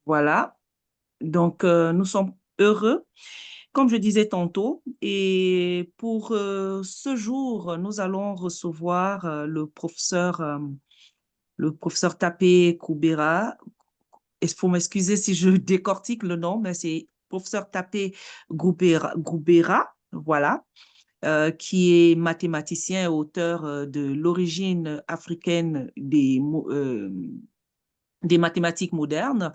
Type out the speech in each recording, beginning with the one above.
Voilà. Donc, nous sommes heureux, comme je disais tantôt. Et pour ce jour, nous allons recevoir le professeur Tapé Koubera. Il faut m'excuser si je décortique le nom, mais c'est professeur Tapé Goubera, voilà, qui est mathématicien et auteur de l'origine africaine des mathématiques modernes,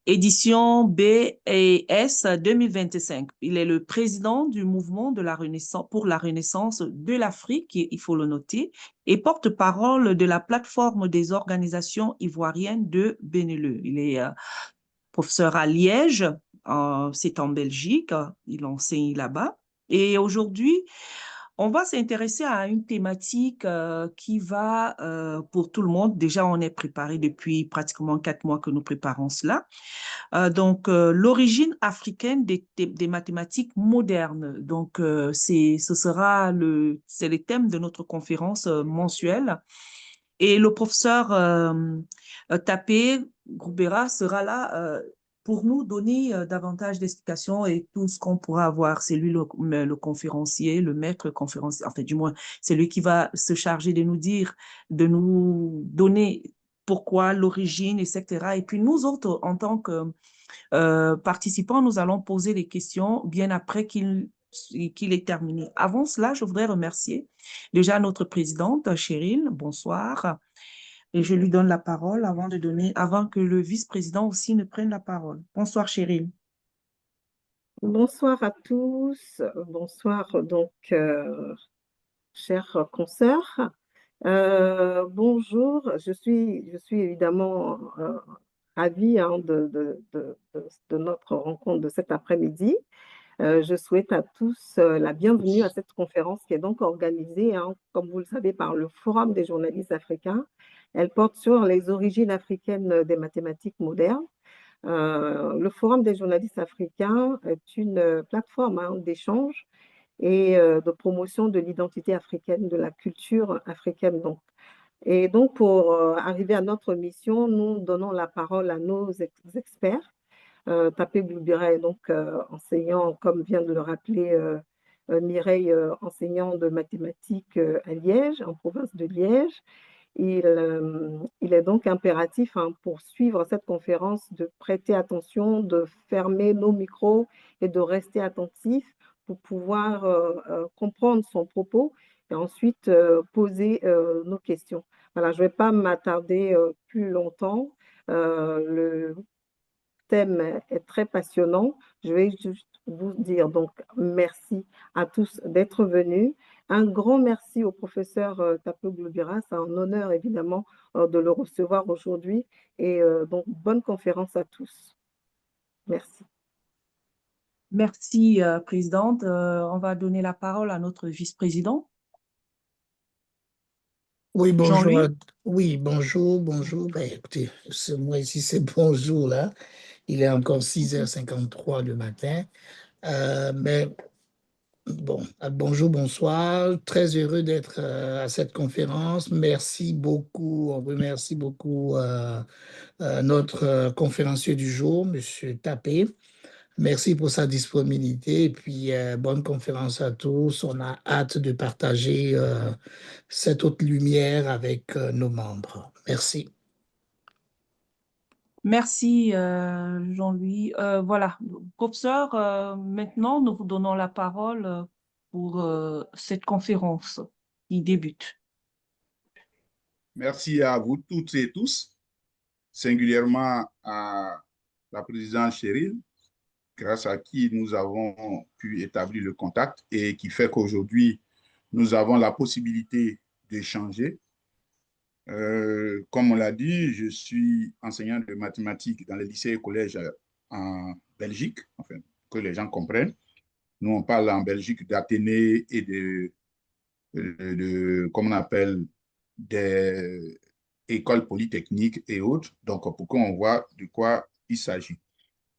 édition B et S 2025. Il est le président du mouvement de la Renaissance pour la Renaissance de l'Afrique, il faut le noter, et porte-parole de la plateforme des organisations ivoiriennes de Benelux. Il est professeur à Liège, c'est en Belgique, il enseigne là-bas. Et aujourd'hui, on va s'intéresser à une thématique qui va pour tout le monde. Déjà, on est préparé depuis pratiquement 4 mois que nous préparons cela. L'origine africaine des mathématiques modernes. Donc, c'est le thème de notre conférence mensuelle. Et le professeur Tapé Groubera sera là pour nous donner davantage d'explications et tout ce qu'on pourra avoir. C'est lui le conférencier, le maître conférencier, enfin du moins, c'est lui qui va se charger de nous dire, de nous donner pourquoi, l'origine, etc. Et puis nous autres, en tant que participants, nous allons poser des questions bien après qu'il est terminé. Avant cela, je voudrais remercier déjà notre présidente, Cheryl. Bonsoir. Et je lui donne la parole avant que le vice-président aussi ne prenne la parole. Bonsoir, Cheryl. Bonsoir à tous, bonsoir chers consoeurs. Bonjour, je suis évidemment ravie de notre rencontre de cet après-midi. Je souhaite à tous la bienvenue à cette conférence qui est donc organisée, comme vous le savez, par le Forum des journalistes africains. Elle porte sur les origines africaines des mathématiques modernes. Le Forum des journalistes africains est une plateforme d'échange et de promotion de l'identité africaine, de la culture africaine. Et donc, pour arriver à notre mission, nous donnons la parole à nos experts. Tapé Gloubira est donc enseignant, comme vient de le rappeler Mireille, enseignant de mathématiques à Liège, en province de Liège. Il est donc impératif pour suivre cette conférence de prêter attention, de fermer nos micros et de rester attentif pour pouvoir comprendre son propos et ensuite poser nos questions. Voilà, je ne vais pas m'attarder plus longtemps. Le thème est très passionnant. Je vais juste vous dire donc merci à tous d'être venus. Un grand merci au professeur Tapo Globira. C'est un honneur évidemment de le recevoir aujourd'hui. Et donc, bonne conférence à tous. Merci. Merci, présidente. On va donner la parole à notre vice-président, Oui, bonjour. Jean-Louis. Oui, bonjour, bonjour. Ben, écoutez, moi ici, c'est bonjour là. Il est encore 6h53 du matin. Mais bon, bonjour, bonsoir. Très heureux d'être à cette conférence. Merci beaucoup. On remercie beaucoup notre conférencier du jour, Monsieur Tapé. Merci pour sa disponibilité et puis bonne conférence à tous. On a hâte de partager cette autre lumière avec nos membres. Merci. Merci, Jean-Louis. Voilà, professeur, maintenant, nous vous donnons la parole pour cette conférence qui débute. Merci à vous toutes et tous, singulièrement à la présidente Cheryl, grâce à qui nous avons pu établir le contact et qui fait qu'aujourd'hui, nous avons la possibilité d'échanger. Comme on l'a dit, je suis enseignant de mathématiques dans les lycées et collèges en Belgique, enfin, que les gens comprennent. Nous, on parle en Belgique d'Athénée et comme on appelle, des écoles polytechniques et autres. Donc, pour qu'on voit de quoi il s'agit.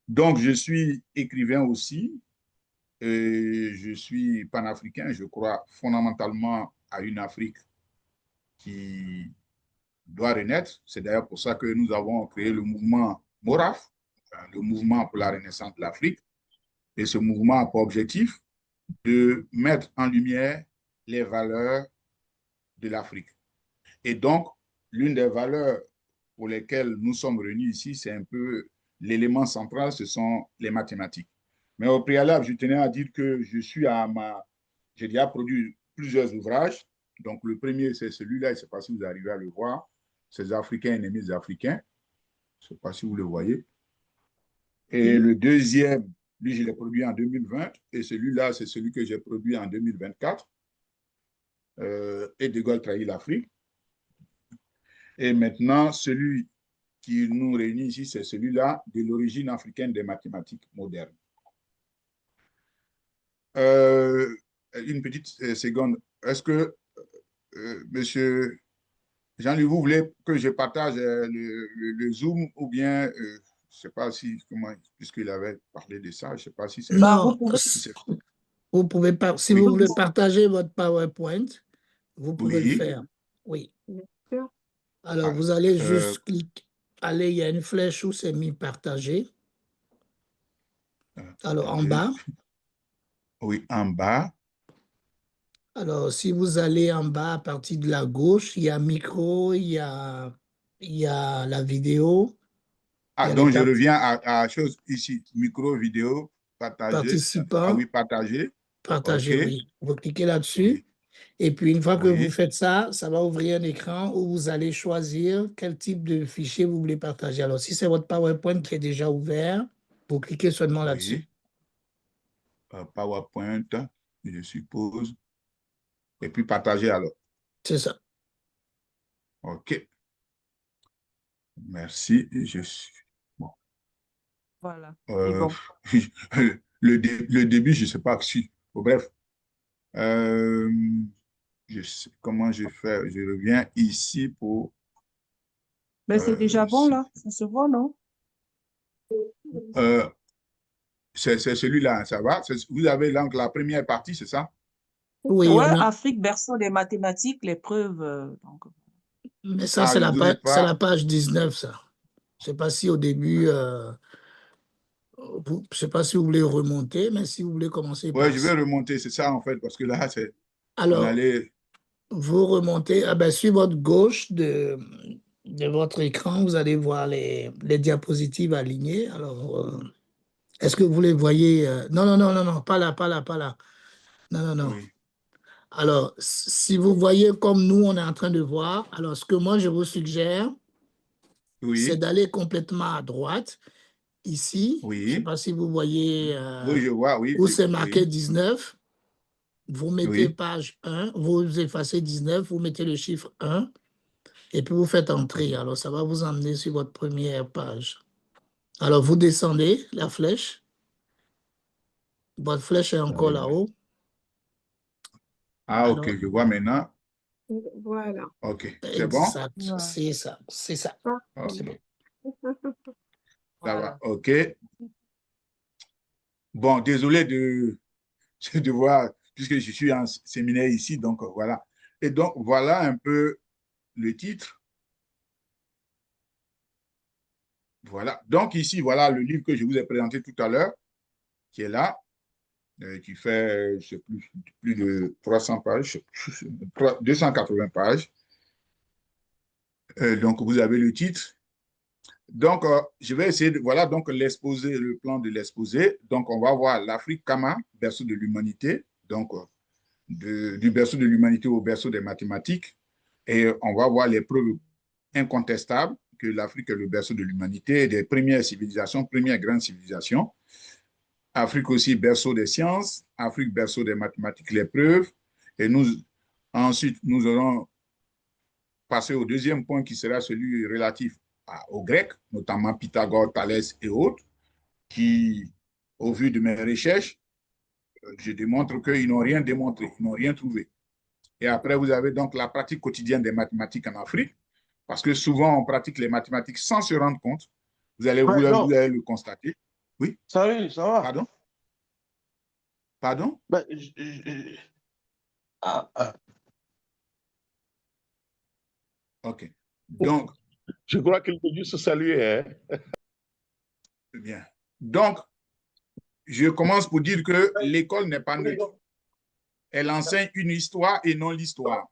Donc, je suis écrivain aussi. Et je suis panafricain. Je crois fondamentalement à une Afrique qui doit renaître. C'est d'ailleurs pour ça que nous avons créé le mouvement MORAF, le mouvement pour la renaissance de l'Afrique. Et ce mouvement a pour objectif de mettre en lumière les valeurs de l'Afrique. Et donc, l'une des valeurs pour lesquelles nous sommes réunis ici, c'est un peu l'élément central, ce sont les mathématiques. Mais au préalable, je tenais à dire que j'ai déjà produit plusieurs ouvrages. Donc, le premier, c'est celui-là, je ne sais pas si vous arrivez à le voir, c'est les Africains ennemis des Africains. Je ne sais pas si vous le voyez. Et le deuxième, lui, je l'ai produit en 2020. Et celui-là, c'est celui que j'ai produit en 2024. Et De Gaulle trahit l'Afrique. Et maintenant, celui qui nous réunit ici, c'est celui-là de l'origine africaine des mathématiques modernes. Une petite seconde. Est-ce que, monsieur Jean-Louis, vous voulez que je partage le Zoom ou bien, je ne sais pas si, puisqu'il avait parlé de ça, je ne sais pas si c'est... Bah, vous Non, pouvez... vous pouvez pas, si Oui. vous voulez partager votre PowerPoint, vous pouvez le Oui. faire. Oui. Bien sûr. Alors, vous allez juste cliquer. Allez, il y a une flèche où c'est mis partager. Alors, en bas. Oui, en bas. Alors, si vous allez en bas, à partir de la gauche, il y a micro, il y a la vidéo. Ah, donc je reviens à la chose ici. Micro, vidéo, partager. Participants. Ah oui, partager. Partager, Okay. oui. Vous cliquez là-dessus. Oui. Et puis, une fois que Oui. vous faites ça, ça va ouvrir un écran où vous allez choisir quel type de fichier vous voulez partager. Alors, si c'est votre PowerPoint qui est déjà ouvert, vous cliquez seulement là-dessus. PowerPoint, je suppose. Et puis partager alors. C'est ça. OK. Merci. Je suis... Bon. Voilà. Bon. Le début, je ne sais pas si... Bon, bref. Je sais comment je fais. Je reviens ici pour... Mais c'est déjà bon, là. Ça se voit, non? C'est celui-là, ça va? Vous avez donc la première partie, c'est ça? Oui, Ouais, Afrique, berceau des mathématiques, les preuves. Donc... Mais ça, c'est la page 19, ça. Je ne sais pas si au début... je ne sais pas si vous voulez remonter, mais si vous voulez commencer par... Oui, je vais remonter, c'est ça en fait, parce que là, c'est... Alors, vous remontez, sur votre gauche de votre écran, vous allez voir les diapositives alignées. Alors, est-ce que vous les voyez? Non, pas là. Non. Oui. Alors, si vous voyez comme nous, on est en train de voir, alors ce que moi, je vous suggère, c'est d'aller complètement à droite. Ici, je ne sais pas si vous voyez oui, je vois, oui, où c'est marqué 19. Vous mettez Oui. page 1, vous effacez 19, vous mettez le chiffre 1 et puis vous faites entrer. Alors, ça va vous emmener sur votre première page. Alors, vous descendez la flèche. Votre flèche est encore là-haut. Ah, Alors, OK, je vois maintenant. Voilà. OK, c'est bon? Exact, c'est ça. Ah, C'est bon. Ça va, OK. Bon, désolé de voir, puisque je suis en séminaire ici, donc voilà. Et donc, voilà un peu le titre. Voilà. Donc, ici, voilà le livre que je vous ai présenté tout à l'heure, qui est là, qui fait, je sais plus de 300 pages, 280 pages. Donc, vous avez le titre. Donc, je vais essayer de, voilà donc l'exposé, le plan de l'exposé. Donc, on va voir l'Afrique Kama, berceau de l'humanité, donc du berceau de l'humanité au berceau des mathématiques. Et on va voir les preuves incontestables que l'Afrique est le berceau de l'humanité, des premières civilisations, premières grandes civilisations. Afrique aussi berceau des sciences, Afrique berceau des mathématiques, les preuves. Et ensuite, nous aurons passé au deuxième point qui sera celui relatif aux Grecs, notamment Pythagore, Thalès et autres, qui, au vu de mes recherches, je démontre qu'ils n'ont rien démontré, ils n'ont rien trouvé. Et après, vous avez donc la pratique quotidienne des mathématiques en Afrique, parce que souvent, on pratique les mathématiques sans se rendre compte. Vous allez le constater. Oui? Salut, ça va? Pardon? Pardon? Ben, OK. Donc... Je crois qu'il peut juste se saluer. Hein? Bien. Donc, je commence pour dire que l'école n'est pas neutre. Elle enseigne une histoire et non l'histoire.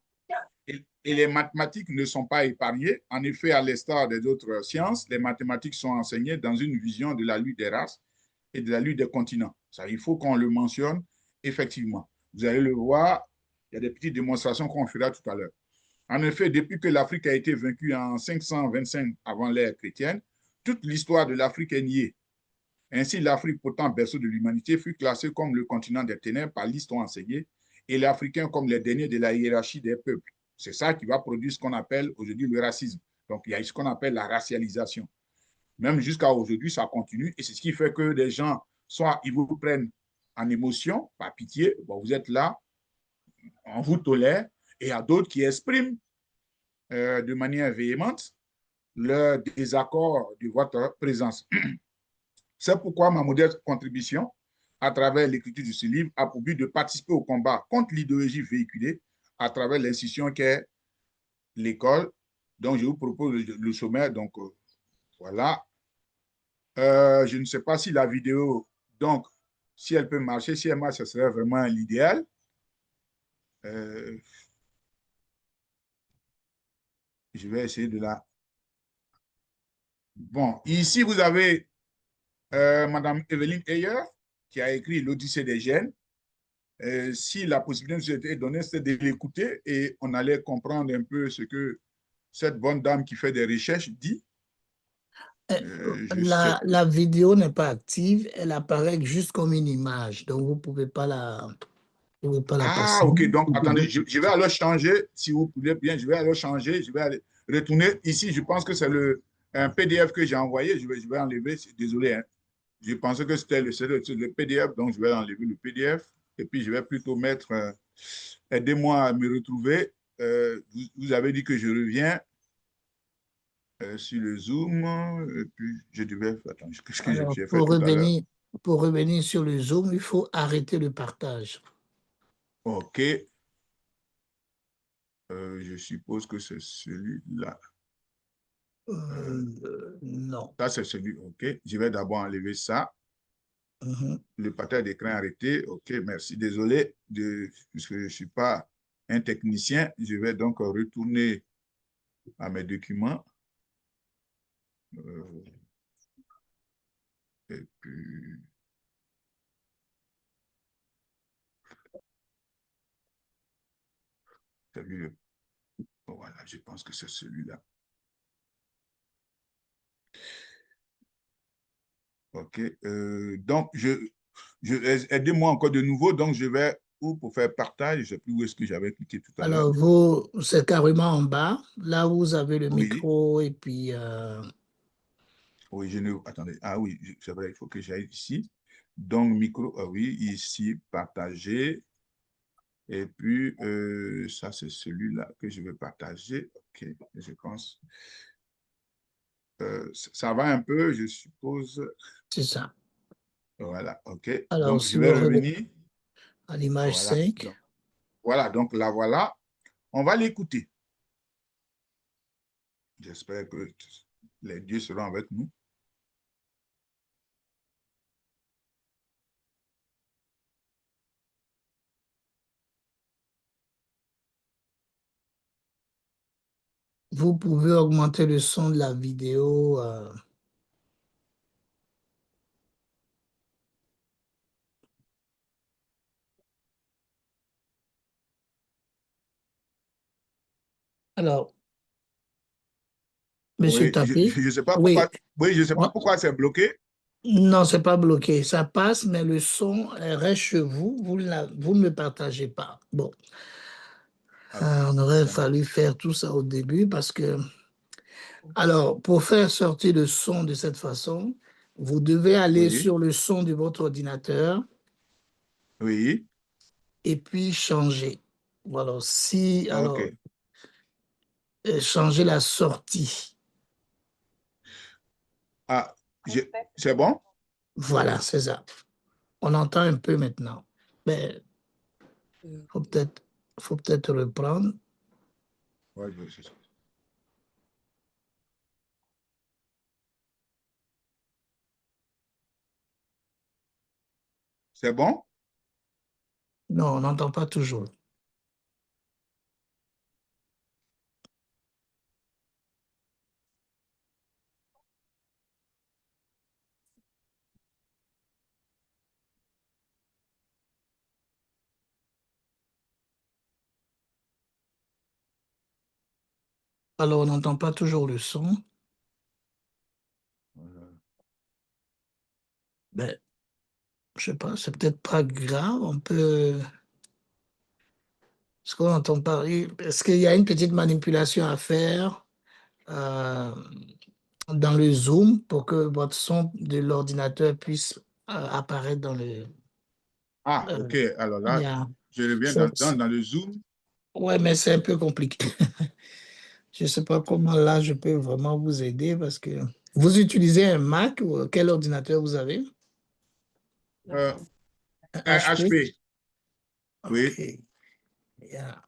Et les mathématiques ne sont pas épargnées. En effet, à l'instar des autres sciences, les mathématiques sont enseignées dans une vision de la lutte des races et de la lutte des continents. Ça, il faut qu'on le mentionne effectivement. Vous allez le voir, il y a des petites démonstrations qu'on fera tout à l'heure. En effet, depuis que l'Afrique a été vaincue en 525 avant l'ère chrétienne, toute l'histoire de l'Afrique est niée. Ainsi, l'Afrique, pourtant berceau de l'humanité, fut classée comme le continent des ténèbres par l'histoire enseignée et les Africains comme les derniers de la hiérarchie des peuples. C'est ça qui va produire ce qu'on appelle aujourd'hui le racisme. Donc, il y a ce qu'on appelle la racialisation. Même jusqu'à aujourd'hui, ça continue et c'est ce qui fait que des gens, soit ils vous prennent en émotion, par pitié, bon, vous êtes là, on vous tolère, et il y a d'autres qui expriment de manière véhémente leur désaccord de votre présence. C'est pourquoi ma modeste contribution, à travers l'écriture de ce livre, a pour but de participer au combat contre l'idéologie véhiculée à travers l'institution qu'est l'école. Donc, je vous propose le sommaire. Donc, voilà. Je ne sais pas si la vidéo, donc, si elle peut marcher, si elle marche, ce serait vraiment l'idéal. Je vais essayer de la... Bon, ici, vous avez Madame Evelyne Ayer, qui a écrit L'Odyssée des gènes. Si la possibilité nous était donnée, c'était de l'écouter et on allait comprendre un peu ce que cette bonne dame qui fait des recherches dit. La vidéo n'est pas active, elle apparaît juste comme une image, donc vous ne pouvez pas la Ah, passer. ok, donc attendez, je vais alors changer, si vous voulez bien, je vais alors changer, je vais aller retourner. Ici, je pense que c'est un PDF que j'ai envoyé, je vais enlever, désolé, hein. Je pensais que c'était le PDF, donc je vais enlever le PDF et puis je vais plutôt mettre, aidez-moi à me retrouver. Vous avez dit que je reviens sur le Zoom, et puis je devais, attends, ce que Alors, j'ai fait tout à l'heure. pour revenir sur le Zoom, il faut arrêter le partage. OK. Je suppose que c'est celui-là. Non. Ça, c'est celui, OK. Je vais d'abord enlever ça. Le partage d'écran arrêté. OK, merci. Désolé, puisque je ne suis pas un technicien. Je vais donc retourner à mes documents. Et puis... Voilà, je pense que c'est celui-là. OK. Donc, aidez-moi encore de nouveau. Donc, je vais où pour faire partage. Je ne sais plus où est-ce que j'avais cliqué tout à l'heure. Alors, c'est carrément en bas. Là, vous avez le Oui. micro et puis... Oui, attendez. Ah oui, c'est vrai, il faut que j'aille ici. Donc, micro, ah oui, ici, partager. Et puis, ça, c'est celui-là que je vais partager. OK, je pense. Ça va un peu, je suppose. C'est ça. Voilà, OK. Alors, Donc, je si vais vous revenez revenir. à l'image Voilà. 5. Donc, voilà, donc là, voilà. On va l'écouter. J'espère que les dieux seront avec nous. Vous pouvez augmenter le son de la vidéo. Alors, Monsieur Oui, Tapé, je sais pas oui, pourquoi. Oui, je sais pas pourquoi c'est bloqué. non, c'est pas bloqué. Ça passe, mais le son reste chez vous. Vous ne le partagez pas. Bon, OK. on aurait Donc, fallu faire tout ça au début parce que... Alors, pour faire sortir le son de cette façon, vous devez aller oui, sur le son de votre ordinateur oui. et puis changer. Voilà, si, alors, OK. changer la sortie. Ah, c'est bon? Voilà, c'est ça. On entend un peu maintenant. Mais faut peut-être reprendre. Oui, c'est ça. C'est bon? Non, on n'entend pas toujours. Alors, on n'entend pas toujours le son. Ben, je sais pas, c'est peut-être pas grave. On peut. Est-ce qu'on n'entend pas? Est-ce qu'il y a une petite manipulation à faire euh, dans le Zoom pour que votre son de l'ordinateur puisse apparaître dans le. Ah, OK. Alors Il là, y a- je reviens dans le Zoom. Ouais, mais c'est un peu compliqué. Je ne sais pas comment là je peux vraiment vous aider parce que vous utilisez un Mac ou quel ordinateur vous avez? Euh, Un un HP? HP. Oui. OK. Yeah.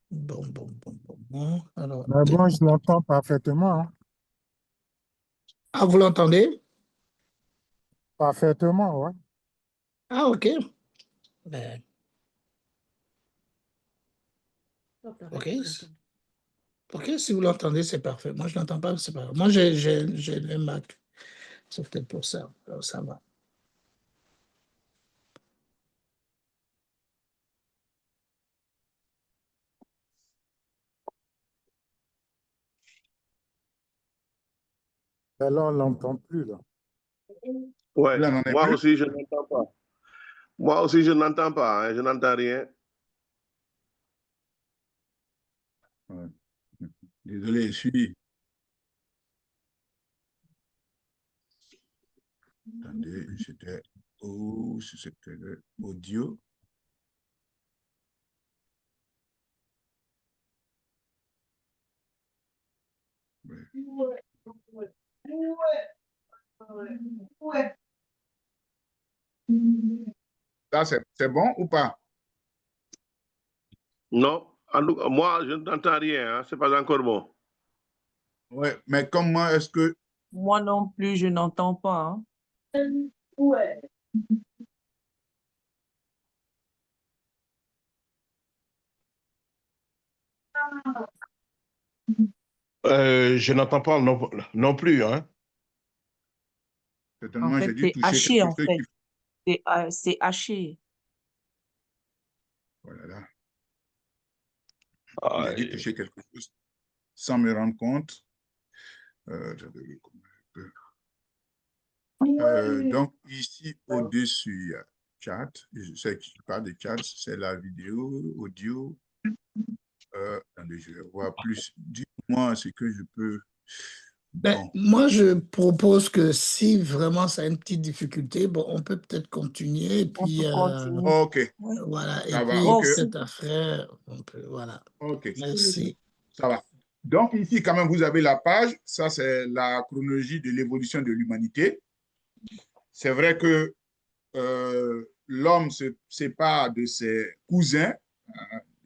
Bon. Alors, Mais bon, je l'entends parfaitement, hein. ah, vous l'entendez? Parfaitement, ouais. Ah, OK. Ben, OK. OK, si vous l'entendez, c'est parfait. Moi, je ne l'entends pas, c'est pas grave. Moi, j'ai le Mac. C'est peut-être pour ça. Alors, ça va. Et là, on ne l'entend plus, là. Ouais, Vous n'entendez moi plus? aussi, je n'entends pas. Moi aussi, je n'entends pas, hein, je n'entends rien. Ouais. Désolé, je suis. Attendez, c'était. Oh, c'était audio. Là, c'est bon ou pas? Non, moi, je n'entends rien, hein, c'est pas encore bon. Oui, mais comment est-ce que. Moi non plus, je n'entends pas, hein. Je n'entends pas non plus, hein. En Certainement, fait, j'ai dû c'est toucher haché, quelque en chose fait. qui. C'est haché. Voilà, là. Ah, J'ai dû toucher quelque chose sans me rendre compte. Donc, ici, au-dessus, il y a chat. Je sais que je parle de chat, c'est la vidéo, audio. Attendez, je vais voir plus. Dis-moi ce que je peux. Ben, Bon. moi, je propose que si vraiment ça a une petite difficulté, bon, on peut peut-être continuer et On puis peut continuer. OK, Oui. voilà, et ça va. puis Moi OK, aussi. peut-être après, on peut, voilà. OK, Merci. ça va. Donc, ici, quand même, vous avez la page. Ça, c'est la chronologie de l'évolution de l'humanité. C'est vrai que l'homme se sépare de ses cousins,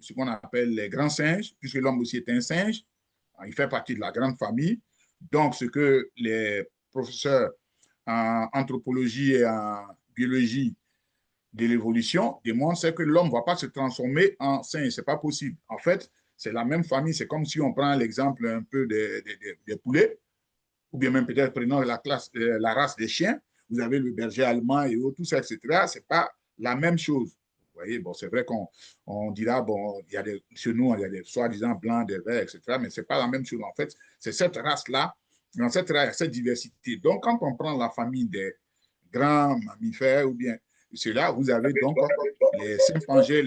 ce qu'on appelle les grands singes, puisque l'homme aussi est un singe. Il fait partie de la grande famille. Donc, ce que les professeurs en anthropologie et en biologie de l'évolution démontrent, c'est que l'homme ne va pas se transformer en singe. Ce n'est pas possible. En fait, c'est la même famille. C'est comme si on prend l'exemple un peu des poulets, ou bien même peut-être prenons la race des chiens. Vous avez le berger allemand et tout ça, etc. Ce n'est pas la même chose. Vous voyez, bon, c'est vrai qu'on dira, bon, il y a chez nous, il y a des soi-disant blancs, des verts, etc. Mais ce n'est pas la même chose. En fait, c'est cette race-là, dans cette race, il y a cette diversité. Donc, quand on prend la famille des grands mammifères ou bien ceux-là, vous avez donc les chimpanzés,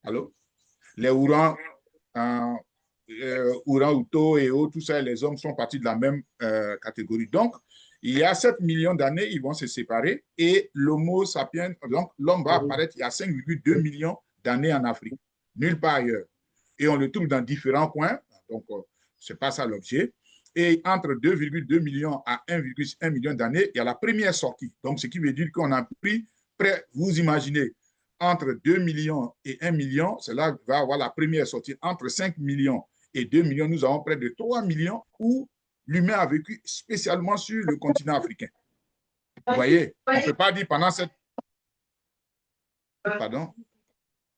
allô? Les ourans, Ouran-Outo et autres, tout ça, les hommes sont partis de la même catégorie. Donc, il y a 7 millions d'années, ils vont se séparer et l'Homo sapiens, donc l'homme va apparaître il y a 5,2 millions d'années en Afrique, nulle part ailleurs. Et on le trouve dans différents coins, donc ce n'est pas ça l'objet. Et entre 2,2 millions à 1,1 million d'années, il y a la première sortie. Donc, ce qui veut dire qu'on a pris près, vous imaginez, entre 2 millions et 1 million, cela va avoir la première sortie. Entre 5 millions et 2 millions, nous avons près de 3 millions où l'humain a vécu spécialement sur le continent africain. Vous voyez, on ne peut pas dire pendant cette... Pardon?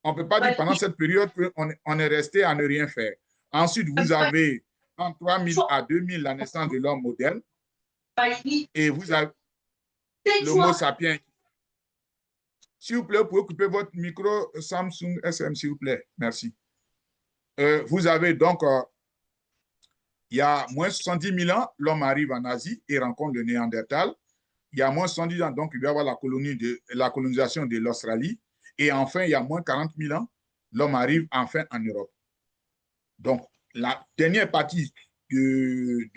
On ne peut pas dire pendant cette période qu'on est resté à ne rien faire. Ensuite, vous avez en 3000 à 2000 la naissance de l'homme moderne et vous avez l'homo sapiens. S'il vous plaît, vous pouvez couper votre micro Samsung SM, s'il vous plaît. Merci. Vous avez donc, il y a moins 70 000 ans, l'homme arrive en Asie et rencontre le Néandertal. Il y a moins 70 ans, donc il va y avoir la colonisation de l'Australie. Et enfin, il y a moins 40 000 ans, l'homme arrive enfin en Europe. Donc, la dernière partie du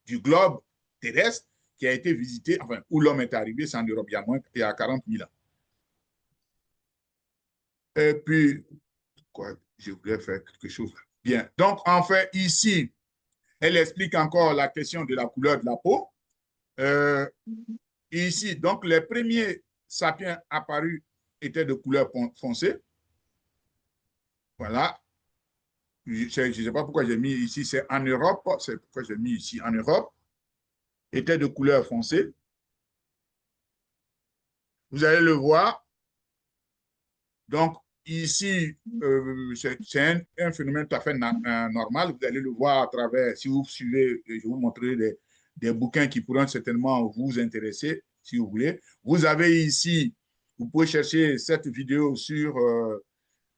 globe terrestre qui a été visitée, enfin, où l'homme est arrivé, c'est en Europe, il y a 40 000 ans. Et puis, quoi, je voulais faire quelque chose. Bien. Donc, en fait, ici, elle explique encore la question de la couleur de la peau. Ici, donc, les premiers sapiens apparus étaient de couleur foncée. Voilà. Je ne sais pas pourquoi j'ai mis ici, c'est en Europe. C'est pourquoi j'ai mis ici en Europe. Étaient de couleur foncée. Vous allez le voir. Donc, ici, c'est un phénomène tout à fait normal. Vous allez le voir à travers, si vous suivez, je vais vous montrer des bouquins qui pourront certainement vous intéresser, si vous voulez. Vous avez ici, vous pouvez chercher cette vidéo sur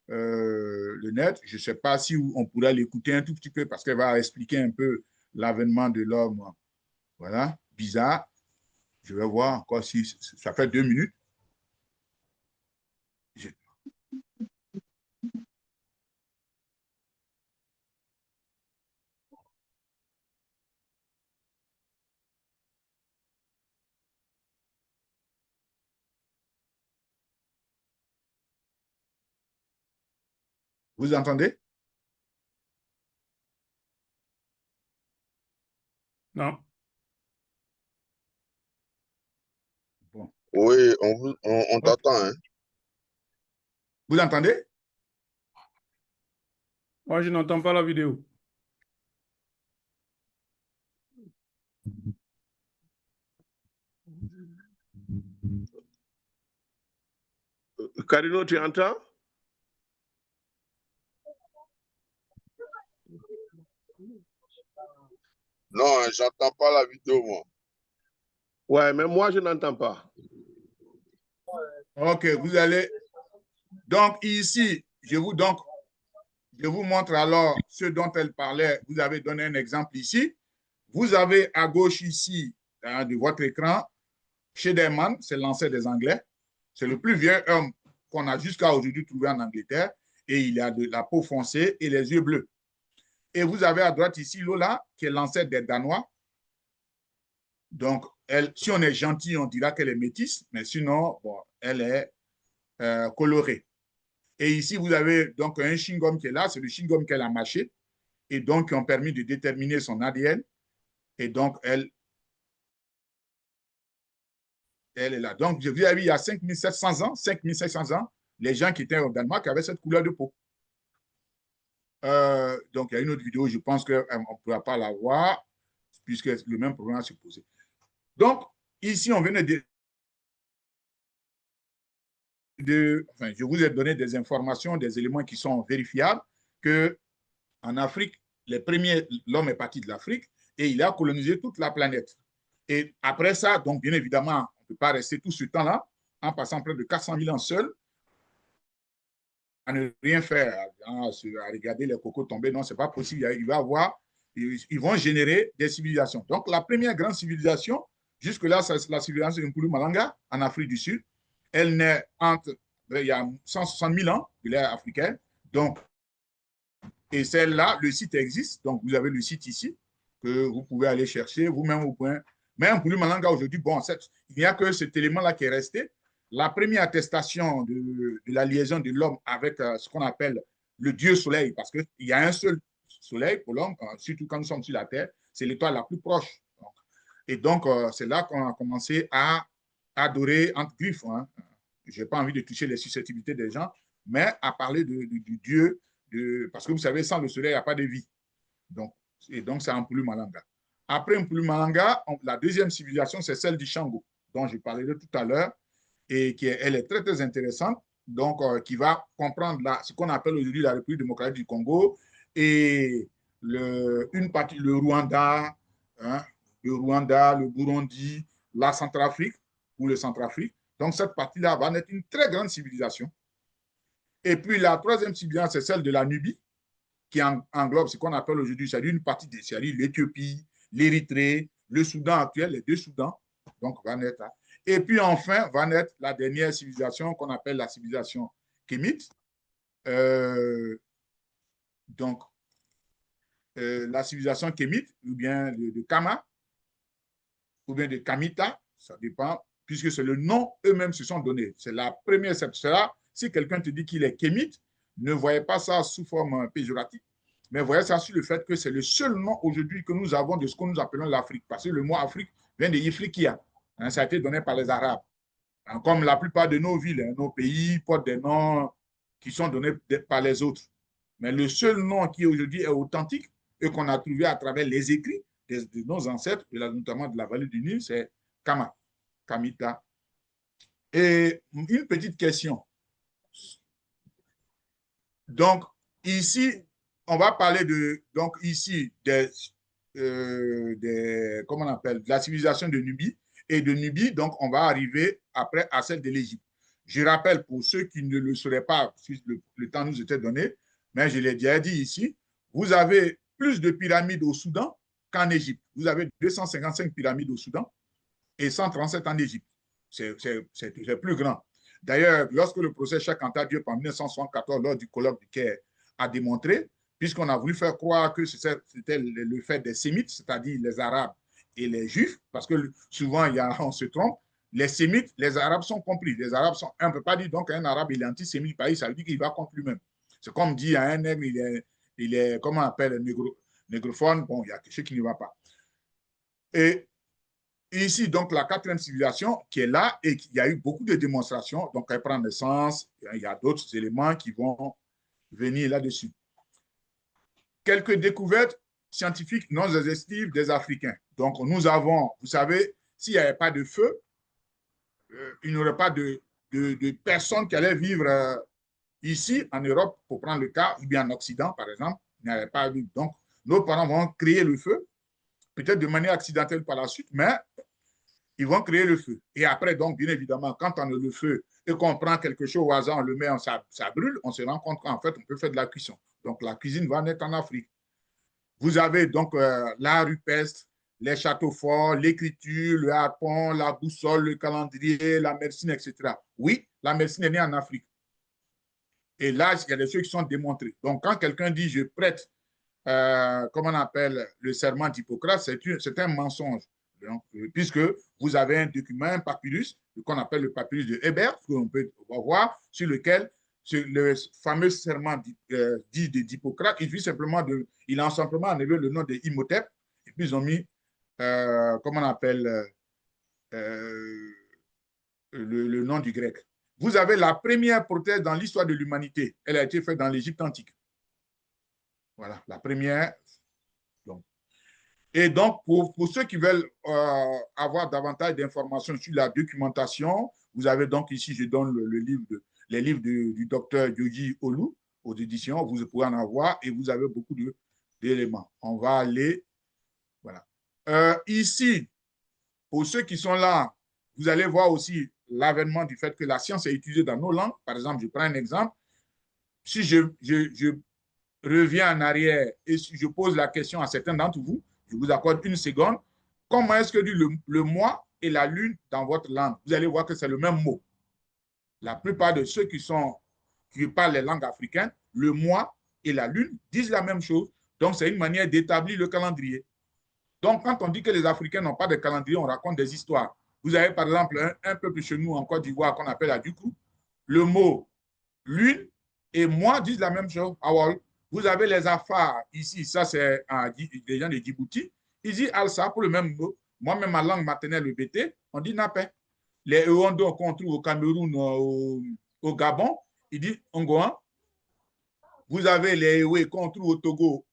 le net. Je ne sais pas si on pourra l'écouter un tout petit peu parce qu'elle va expliquer un peu l'avènement de l'homme. Voilà, bizarre. Je vais voir encore si ça fait 2 minutes. Vous entendez? Non. Bon. Oui, on t'attend. Hein. Vous entendez? Moi, je n'entends pas la vidéo. Carino, tu entends? Non, j'entends pas la vidéo, moi. Ouais, mais moi, je n'entends pas. OK, vous allez... Donc, ici, je vous montre alors ce dont elle parlait. Vous avez donné un exemple ici. Vous avez à gauche ici, de votre écran, Scheidemann, c'est l'ancêtre des Anglais. C'est le plus vieux homme qu'on a jusqu'à aujourd'hui trouvé en Angleterre. Et il a de la peau foncée et les yeux bleus. Et vous avez à droite ici Lola, qui est l'ancêtre des Danois. Donc, elle, si on est gentil, on dira qu'elle est métisse, mais sinon, bon, elle est colorée. Et ici, vous avez donc un chewing-gum qui est là, c'est le chewing-gum qu'elle a mâché, et donc qui ont permis de déterminer son ADN. Et donc, elle est là. Donc, vous avez vu, il y a 5700 ans, 5700 ans, les gens qui étaient au Danemark avaient cette couleur de peau. Donc, il y a une autre vidéo, je pense qu'on ne pourra pas la voir, puisque le même problème se posait. Donc, ici, on vient enfin, je vous ai donné des informations, des éléments qui sont vérifiables, qu'en Afrique, l'homme est parti de l'Afrique et il a colonisé toute la planète. Et après ça, donc bien évidemment, on ne peut pas rester tout ce temps-là en passant près de 400 000 ans seul à ne rien faire, à regarder les cocos tomber. Non, ce n'est pas possible. Ils vont générer des civilisations. Donc, la première grande civilisation, jusque-là, c'est la civilisation de Nkulu Malanga en Afrique du Sud. Elle naît il y a 160 000 ans, elle est africaine. Donc, et celle-là, le site existe. Donc, vous avez le site ici que vous pouvez aller chercher vous-même au point. Mais Nkulu Malanga, aujourd'hui, bon, il n'y a que cet élément-là qui est resté. La première attestation de la liaison de l'homme avec ce qu'on appelle le dieu soleil, parce qu'il y a un seul soleil pour l'homme, surtout quand nous sommes sur la Terre, c'est l'étoile la plus proche. Et donc, c'est là qu'on a commencé à adorer entre griffes. Hein. Je n'ai pas envie de toucher les susceptibilités des gens, mais à parler du Dieu, parce que vous savez, sans le soleil, il n'y a pas de vie. Donc, et donc, c'est Nkulu Malanga. Après Mpumalanga, la deuxième civilisation, c'est celle du Shango, dont je parlerai tout à l'heure, et elle est très, très intéressante, donc qui va comprendre ce qu'on appelle aujourd'hui la République démocratique du Congo et une partie, le Rwanda, hein, le Burundi, la Centrafrique ou le Centrafrique. Donc, cette partie-là va être une très grande civilisation. Et puis, la troisième civilisation, c'est celle de la Nubie, qui englobe ce qu'on appelle aujourd'hui, c'est une partie des séries, l'Éthiopie, l'Érythrée, le Soudan actuel, les deux Soudans. Donc, va naître. Et puis, enfin, va naître la dernière civilisation qu'on appelle la civilisation kémite. Donc, la civilisation kémite, ou bien de Kama, ou bien de Kamita, ça dépend, puisque c'est le nom eux-mêmes se sont donnés. C'est la première, c'est cela. Si quelqu'un te dit qu'il est kémite, ne voyez pas ça sous forme péjorative, mais voyez ça sur le fait que c'est le seul nom aujourd'hui que nous avons de ce que nous appelons l'Afrique, parce que le mot Afrique vient de Ifriqiya, hein, ça a été donné par les Arabes. Hein, comme la plupart de nos villes, hein, nos pays portent des noms qui sont donnés par les autres. Mais le seul nom qui aujourd'hui est authentique et qu'on a trouvé à travers les écrits de nos ancêtres, notamment de la vallée du Nil, c'est Kama, Kamita. Et une petite question. Donc, ici, on va parler donc ici, comment on appelle, de la civilisation de Nubie. Et de Nubie, donc, on va arriver après à celle de l'Égypte. Je rappelle pour ceux qui ne le sauraient pas, si le temps nous était donné, mais je l'ai déjà dit ici, vous avez plus de pyramides au Soudan qu'en Égypte. Vous avez 255 pyramides au Soudan et 137 en Égypte. C'est plus grand. D'ailleurs, lorsque le procès Cheikh Anta Diop en 1974, lors du colloque du Caire, a démontré, puisqu'on a voulu faire croire que c'était le fait des Sémites, c'est-à-dire les Arabes et les Juifs, parce que souvent, on se trompe, les Sémites, les Arabes sont compris. Les Arabes sont, on ne peut pas dire donc qu'un Arabe il est antisémite, ça veut dire qu'il va contre lui-même. C'est comme dire à un nègre, il est comment on appelle, négrophone, bon, il y a quelque chose qui ne va pas. Et ici, donc, la quatrième civilisation qui est là et il y a eu beaucoup de démonstrations, donc elle prend naissance, il y a d'autres éléments qui vont venir là-dessus. Quelques découvertes scientifiques non exhaustives des Africains. Donc, nous avons, vous savez, s'il n'y avait pas de feu, il n'y aurait pas de personnes qui allaient vivre ici, en Europe, pour prendre le cas, ou bien en Occident, par exemple, il n'y avait pas de. Donc, nos parents vont créer le feu, peut-être de manière accidentelle par la suite, mais ils vont créer le feu. Et après, donc, bien évidemment, quand on a le feu et qu'on prend quelque chose au hasard, on le met, ça brûle, on se rend compte qu'en fait, on peut faire de la cuisson. Donc, la cuisine va naître en Afrique. Vous avez donc l'art rupestre, les châteaux forts, l'écriture, le harpon, la boussole, le calendrier, la médecine, etc. Oui, la médecine est née en Afrique. Et là, il y a des choses qui sont démontrées. Donc, quand quelqu'un dit « je prête », comment on appelle le serment d'Hippocrate, c'est un mensonge. Donc, puisque vous avez un document, un papyrus, qu'on appelle le papyrus de Hébert, qu'on peut voir, sur lequel le fameux serment dit d'Hippocrate, il a simplement enlevé le nom de Imhotep, et puis ils ont mis, comment on appelle, le nom du grec. Vous avez la première prothèse dans l'histoire de l'humanité. Elle a été faite dans l'Égypte antique. Voilà, la première. Donc. Et donc, pour ceux qui veulent avoir davantage d'informations sur la documentation, vous avez donc ici, je donne les livres du docteur Yoji Olu aux éditions, vous pourrez en avoir et vous avez beaucoup d'éléments. On va aller, voilà. Ici, pour ceux qui sont là, vous allez voir aussi l'avènement du fait que la science est utilisée dans nos langues. Par exemple, je prends un exemple. Si je reviens en arrière et si je pose la question à certains d'entre vous, je vous accorde une seconde. Comment est-ce que dit le mois et la lune dans votre langue? Vous allez voir que c'est le même mot. La plupart de ceux qui parlent les langues africaines, le mois et la lune disent la même chose. Donc, c'est une manière d'établir le calendrier. Donc, quand on dit que les Africains n'ont pas de calendrier, on raconte des histoires. Vous avez par exemple un peuple chez nous en Côte d'Ivoire qu'on appelle Adjukou. Le mot lune et mois disent la même chose. Vous avez les Afars ici, ça c'est des gens de Djibouti. Ils disent Alsa pour le même mot. Moi-même, ma langue maternelle, le BT, on dit Napé. Les Ewondo qu'on trouve au Cameroun, au Gabon, ils disent Ongoan. Vous avez les Ewe qu'on trouve au Togo,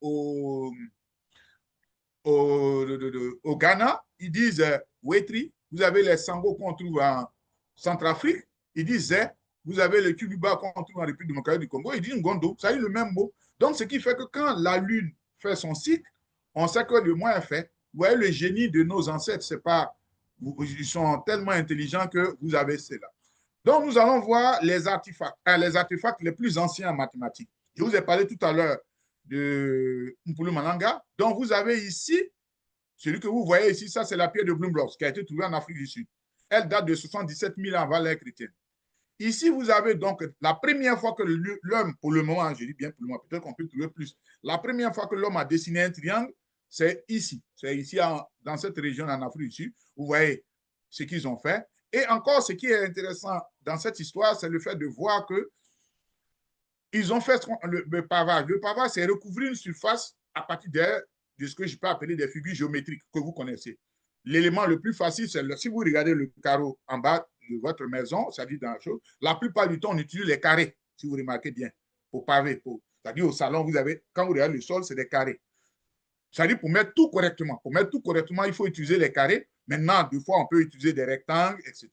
au Ghana, ils disent Wetri. Vous avez les Sango qu'on trouve en Centrafrique, ils disent Zé. Vous avez le Kuluba qu'on trouve en République démocratique du Congo, ils disent Ngondo. Ça a eu le même mot. Donc, ce qui fait que quand la Lune fait son cycle, on sait que le mois est fait. Vous voyez, le génie de nos ancêtres, c'est pas, ils sont tellement intelligents que vous avez cela. Donc, nous allons voir les artefacts les plus anciens en mathématiques. Je vous ai parlé tout à l'heure de Mpulu Malanga. Donc, vous avez ici, celui que vous voyez ici, ça, c'est la pierre de Bloomblocks qui a été trouvée en Afrique du Sud. Elle date de 77 000 ans avant l'ère chrétienne. Ici, vous avez donc la première fois que l'homme, pour le moment, je dis bien pour le moment, peut-être qu'on peut trouver plus, la première fois que l'homme a dessiné un triangle, c'est ici. C'est ici, dans cette région en Afrique du Sud. Vous voyez ce qu'ils ont fait. Et encore, ce qui est intéressant dans cette histoire, c'est le fait de voir que ils ont fait le pavage. Le pavage, c'est recouvrir une surface à partir de ce que je peux appeler des figures géométriques que vous connaissez. L'élément le plus facile, c'est si vous regardez le carreau en bas de votre maison, c'est-à-dire dans la chose, la plupart du temps, on utilise les carrés, si vous remarquez bien, pour paver. C'est-à-dire au salon, vous avez, quand vous regardez le sol, c'est des carrés. C'est-à-dire pour mettre tout correctement. Pour mettre tout correctement, il faut utiliser les carrés. Maintenant, des fois, on peut utiliser des rectangles, etc.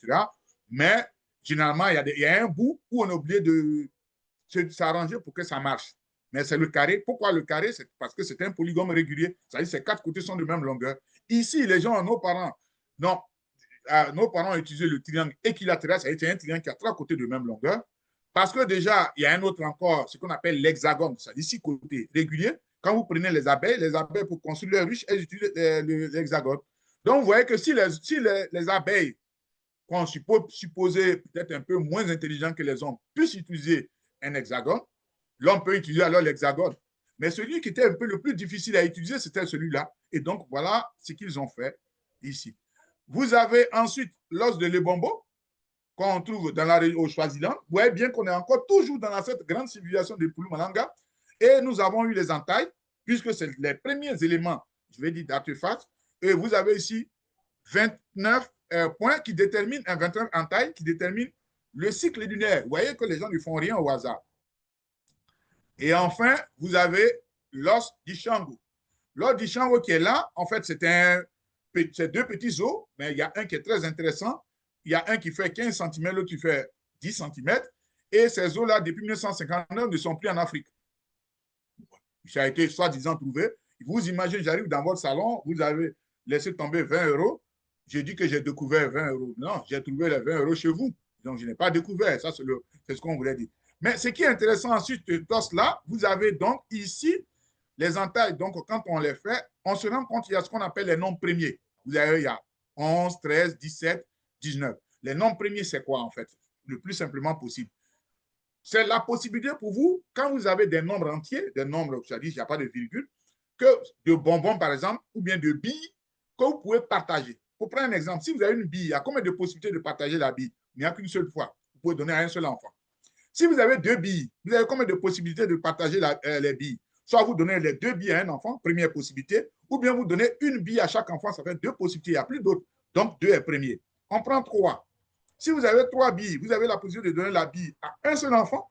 Mais généralement, il y a un bout où on est obligé de s'arranger pour que ça marche. Mais c'est le carré. Pourquoi le carré? C'est parce que c'est un polygone régulier. C'est-à-dire que ces quatre côtés sont de même longueur. Ici, les gens, nos parents ont utilisé le triangle équilatéral. C'est un triangle qui a trois côtés de même longueur. Parce que déjà, il y a un autre encore, ce qu'on appelle l'hexagone. C'est-à-dire six côtés réguliers. Quand vous prenez les abeilles pour construire leur ruche, elles utilisent l'hexagone. Donc, vous voyez que si les abeilles, qu'on supposait peut-être un peu moins intelligents que les hommes, puissent utiliser un hexagone, l'homme peut utiliser alors l'hexagone. Mais celui qui était un peu le plus difficile à utiliser, c'était celui-là. Et donc, voilà ce qu'ils ont fait ici. Vous avez ensuite l'os de l'Ebombo, qu'on trouve dans la région au Swaziland. Vous voyez bien qu'on est encore toujours dans cette grande civilisation de Mpulu Malanga. Et nous avons eu les entailles, puisque c'est les premiers éléments, je vais dire, d'artefacts. Et vous avez ici 29 points qui déterminent, un 29 entailles qui déterminent le cycle lunaire. Vous voyez que les gens ne font rien au hasard. Et enfin, vous avez l'os d'Ishango. L'os d'Ishango qui est là, en fait, c'est deux petits os, mais il y a un qui est très intéressant. Il y a un qui fait 15 cm, l'autre qui fait 10 cm. Et ces os-là, depuis 1959, ne sont plus en Afrique. Ça a été soi-disant trouvé. Vous imaginez, j'arrive dans votre salon, vous avez laissé tomber 20 €. J'ai dit que j'ai découvert 20 €. Non, j'ai trouvé les 20 € chez vous. Donc, je n'ai pas découvert. Ça, c'est ce qu'on voulait dire. Mais ce qui est intéressant ensuite de là, vous avez donc ici les entailles. Donc, quand on les fait, on se rend compte qu'il y a ce qu'on appelle les nombres premiers. Vous avez, il y a 11, 13, 17, 19. Les nombres premiers, c'est quoi en fait? Le plus simplement possible. C'est la possibilité pour vous, quand vous avez des nombres entiers, des nombres, c'est-à-dire qu'il n'y a pas de virgule, que de bonbons, par exemple, ou bien de billes, que vous pouvez partager. Pour prendre un exemple, si vous avez une bille, il y a combien de possibilités de partager la bille? Il n'y a qu'une seule fois. Vous pouvez donner à un seul enfant. Si vous avez deux billes, vous avez combien de possibilités de partager les billes? Soit vous donnez les deux billes à un enfant, première possibilité, ou bien vous donnez une bille à chaque enfant, ça fait deux possibilités, il n'y a plus d'autres. Donc, deux est premier. On prend trois. Si vous avez trois billes, vous avez la possibilité de donner la bille à un seul enfant,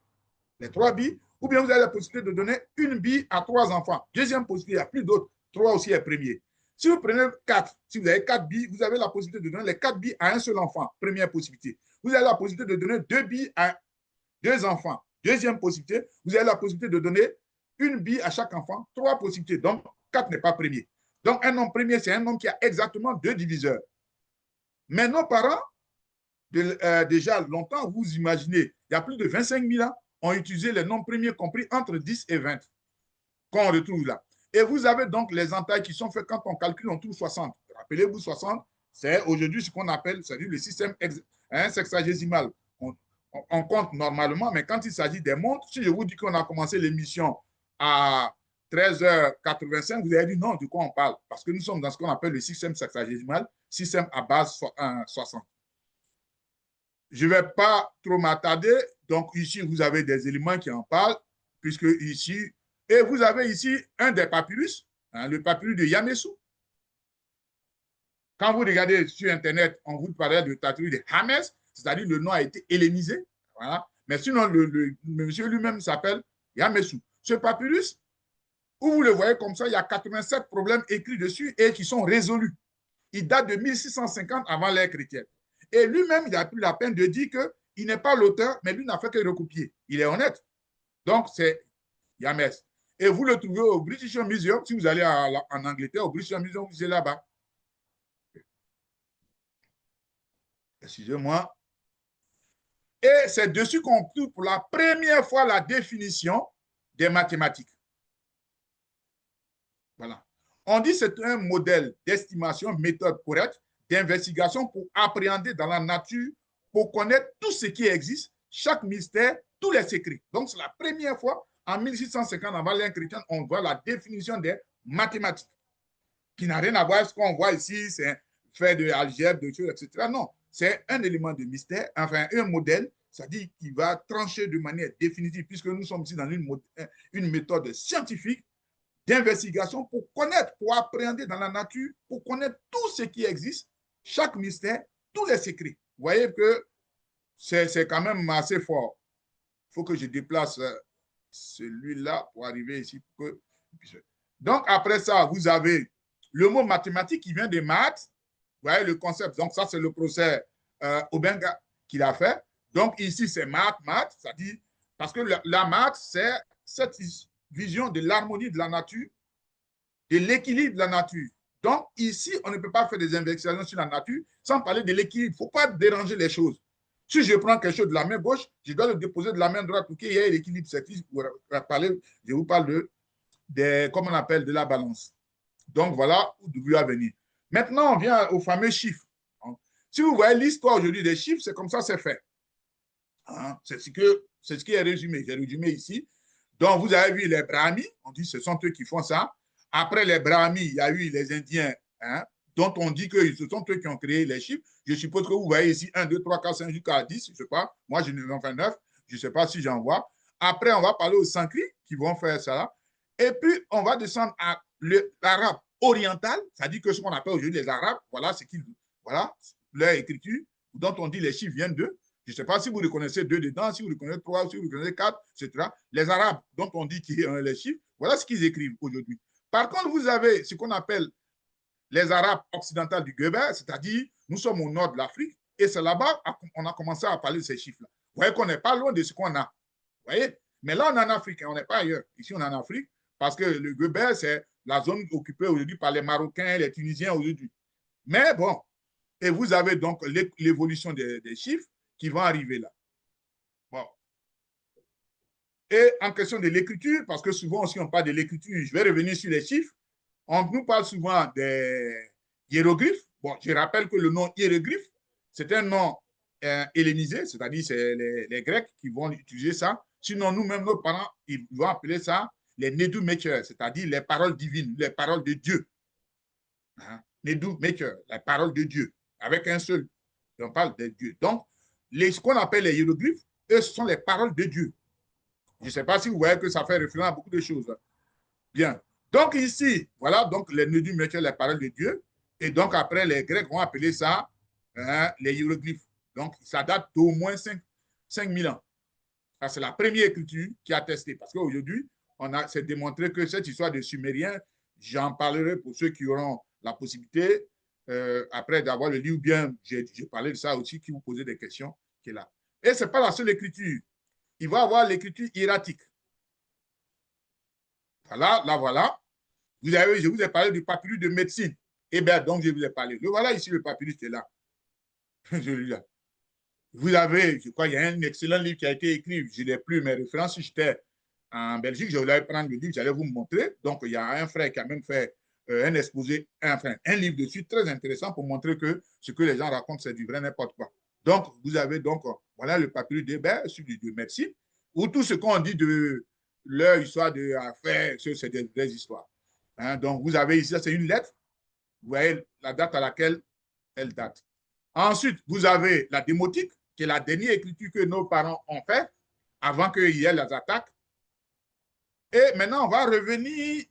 les trois billes, ou bien vous avez la possibilité de donner une bille à trois enfants. Deuxième possibilité, il n'y a plus d'autres. Trois aussi est premier. Si vous prenez quatre, si vous avez quatre billes, vous avez la possibilité de donner les quatre billes à un seul enfant. Première possibilité. Vous avez la possibilité de donner deux billes à deux enfants. Deuxième possibilité, vous avez la possibilité de donner une bille à chaque enfant. Trois possibilités. Donc, quatre n'est pas premier. Donc, un nombre premier, c'est un nombre qui a exactement deux diviseurs. Mais nos parents, déjà longtemps, vous imaginez, il y a plus de 25 000 ans, ont utilisé les nombres premiers compris entre 10 et 20, qu'on retrouve là. Et vous avez donc les entailles qui sont faites quand on calcule, on trouve 60. Rappelez-vous, 60, c'est aujourd'hui ce qu'on appelle, c'est-à-dire le système sexagésimal. On compte normalement, mais quand il s'agit des montres, si je vous dis qu'on a commencé l'émission à 13h85, vous avez dit non, de quoi on parle? Parce que nous sommes dans ce qu'on appelle le système sexagésimal, système à base 60. Je ne vais pas trop m'attarder. Donc, ici, vous avez des éléments qui en parlent, puisque ici, et vous avez ici un des papyrus, le papyrus de Yamesu. Quand vous regardez sur Internet, on vous parlait de papyrus de Hames, c'est-à-dire le nom a été hellénisé. Voilà. Mais sinon, le monsieur lui-même s'appelle Yamesu. Ce papyrus, où vous le voyez comme ça, il y a 87 problèmes écrits dessus et qui sont résolus. Il date de 1650 avant l'ère chrétienne. Et lui-même, il a pris la peine de dire qu'il n'est pas l'auteur, mais lui n'a fait que recopier. Il est honnête. Donc, c'est James. Et vous le trouvez au British Museum. Si vous allez en Angleterre, au British Museum, vous êtes là-bas. Excusez-moi. Et c'est dessus qu'on trouve pour la première fois la définition des mathématiques. Voilà. On dit que c'est un modèle d'estimation, méthode correcte, d'investigation pour appréhender dans la nature, pour connaître tout ce qui existe, chaque mystère, tous les secrets. Donc, c'est la première fois, en 1650, avant l'ère chrétienne, on voit la définition des mathématiques, qui n'a rien à voir avec ce qu'on voit ici, c'est fait de algèbre, de choses, etc. Non, c'est un élément de mystère, enfin, un modèle, c'est-à-dire qui va trancher de manière définitive, puisque nous sommes ici dans une méthode scientifique d'investigation pour connaître, pour appréhender dans la nature, pour connaître tout ce qui existe, chaque mystère, tous les secrets. Vous voyez que c'est quand même assez fort. Il faut que je déplace celui-là pour arriver ici. Donc, après ça, vous avez le mot mathématique qui vient des maths. Vous voyez le concept. Donc, ça, c'est le procès Obenga qu'il a fait. Donc, ici, c'est maths, c'est-à-dire, parce que la maths, c'est cette vision de l'harmonie de la nature, de l'équilibre de la nature. Donc, ici, on ne peut pas faire des investigations sur la nature sans parler de l'équilibre. Il ne faut pas déranger les choses. Si je prends quelque chose de la main gauche, je dois le déposer de la main droite pour qu'il y ait l'équilibre. Je vous parle comment on appelle, de la balance. Donc, voilà d'où il va venir. Maintenant, on vient aux fameux chiffres. Si vous voyez l'histoire aujourd'hui des chiffres, c'est comme ça c'est fait. C'est ce qui est résumé. J'ai résumé ici. Donc, vous avez vu les Brahmis, on dit que ce sont eux qui font ça. Après les Brahmis, il y a eu les Indiens, dont on dit que ce sont eux qui ont créé les chiffres. Je suppose que vous voyez ici 1, 2, 3, 4, 5 jusqu'à 10, je ne sais pas. Moi, je n'en fais 9. Je ne sais pas si j'en vois. Après, on va parler aux Sanskrit qui vont faire ça. Et puis, on va descendre à l'arabe oriental, c'est-à-dire que ce qu'on appelle aujourd'hui les Arabes, voilà leur écriture, dont on dit les chiffres viennent d'eux. Je ne sais pas si vous reconnaissez 2 dedans, si vous reconnaissez 3, si vous reconnaissez 4, etc. Les Arabes, dont on dit qu'ils ont les chiffres, voilà ce qu'ils écrivent aujourd'hui. Par contre, vous avez ce qu'on appelle les Arabes occidentaux du Guéber, c'est-à-dire nous sommes au nord de l'Afrique, et c'est là-bas qu'on a commencé à parler de ces chiffres-là. Vous voyez qu'on n'est pas loin de ce qu'on a. Vous voyez? Mais là, on est en Afrique, on n'est pas ailleurs. Ici, on est en Afrique, parce que le Guéber, c'est la zone occupée aujourd'hui par les Marocains, les Tunisiens aujourd'hui. Mais bon, et vous avez donc l'évolution des chiffres qui vont arriver là. Bon. Et en question de l'écriture, parce que souvent aussi on parle de l'écriture, je vais revenir sur les chiffres. On nous parle souvent des hiéroglyphes. Bon, je rappelle que le nom hiéroglyphe, c'est un nom hellénisé, c'est-à-dire c'est les Grecs qui vont utiliser ça. Sinon, nous-mêmes, nos parents, ils vont appeler ça les Nedu Makers, c'est-à-dire les paroles divines, les paroles de Dieu. Nedu Makers, les paroles de Dieu, avec un seul. On parle de Dieu. Donc, ce qu'on appelle les hiéroglyphes, eux, ce sont les paroles de Dieu. Je ne sais pas si vous voyez que ça fait référence à beaucoup de choses. Bien. Donc ici, voilà, donc les Nedu Makers, les paroles de Dieu. Et donc après, les Grecs vont appeler ça les hiéroglyphes. Donc, ça date d'au moins 5000 ans. C'est la première écriture qui a testé. Parce qu'aujourd'hui, c'est démontré que cette histoire de Sumériens, j'en parlerai pour ceux qui auront la possibilité, après d'avoir le livre, bien, j'ai parlé de ça aussi, qui vous posez des questions, qui est là. Et ce n'est pas la seule écriture. Il va y avoir l'écriture hiératique. Voilà, là, voilà. Je vous ai parlé du papyrus de médecine. Eh bien, donc, je vous ai parlé. Le voilà ici, le papyrus qui est là. Celui-là. Vous avez, je crois, il y a un excellent livre qui a été écrit. Je n'ai plus mes références. Si j'étais en Belgique, je voulais prendre le livre, j'allais vous montrer. Donc, il y a un frère qui a même fait un exposé, un livre dessus très intéressant pour montrer que ce que les gens racontent, c'est du vrai n'importe quoi. Donc, vous avez donc, voilà le papyrus d'Hébert, celui de médecine, où tout ce qu'on dit de leur histoire de affaires, c'est des vraies histoires. Donc, vous avez ici, c'est une lettre. Vous voyez la date à laquelle elle date. Ensuite, vous avez la démotique, qui est la dernière écriture que nos parents ont faite avant qu'il y ait les attaques. Et maintenant, on va revenir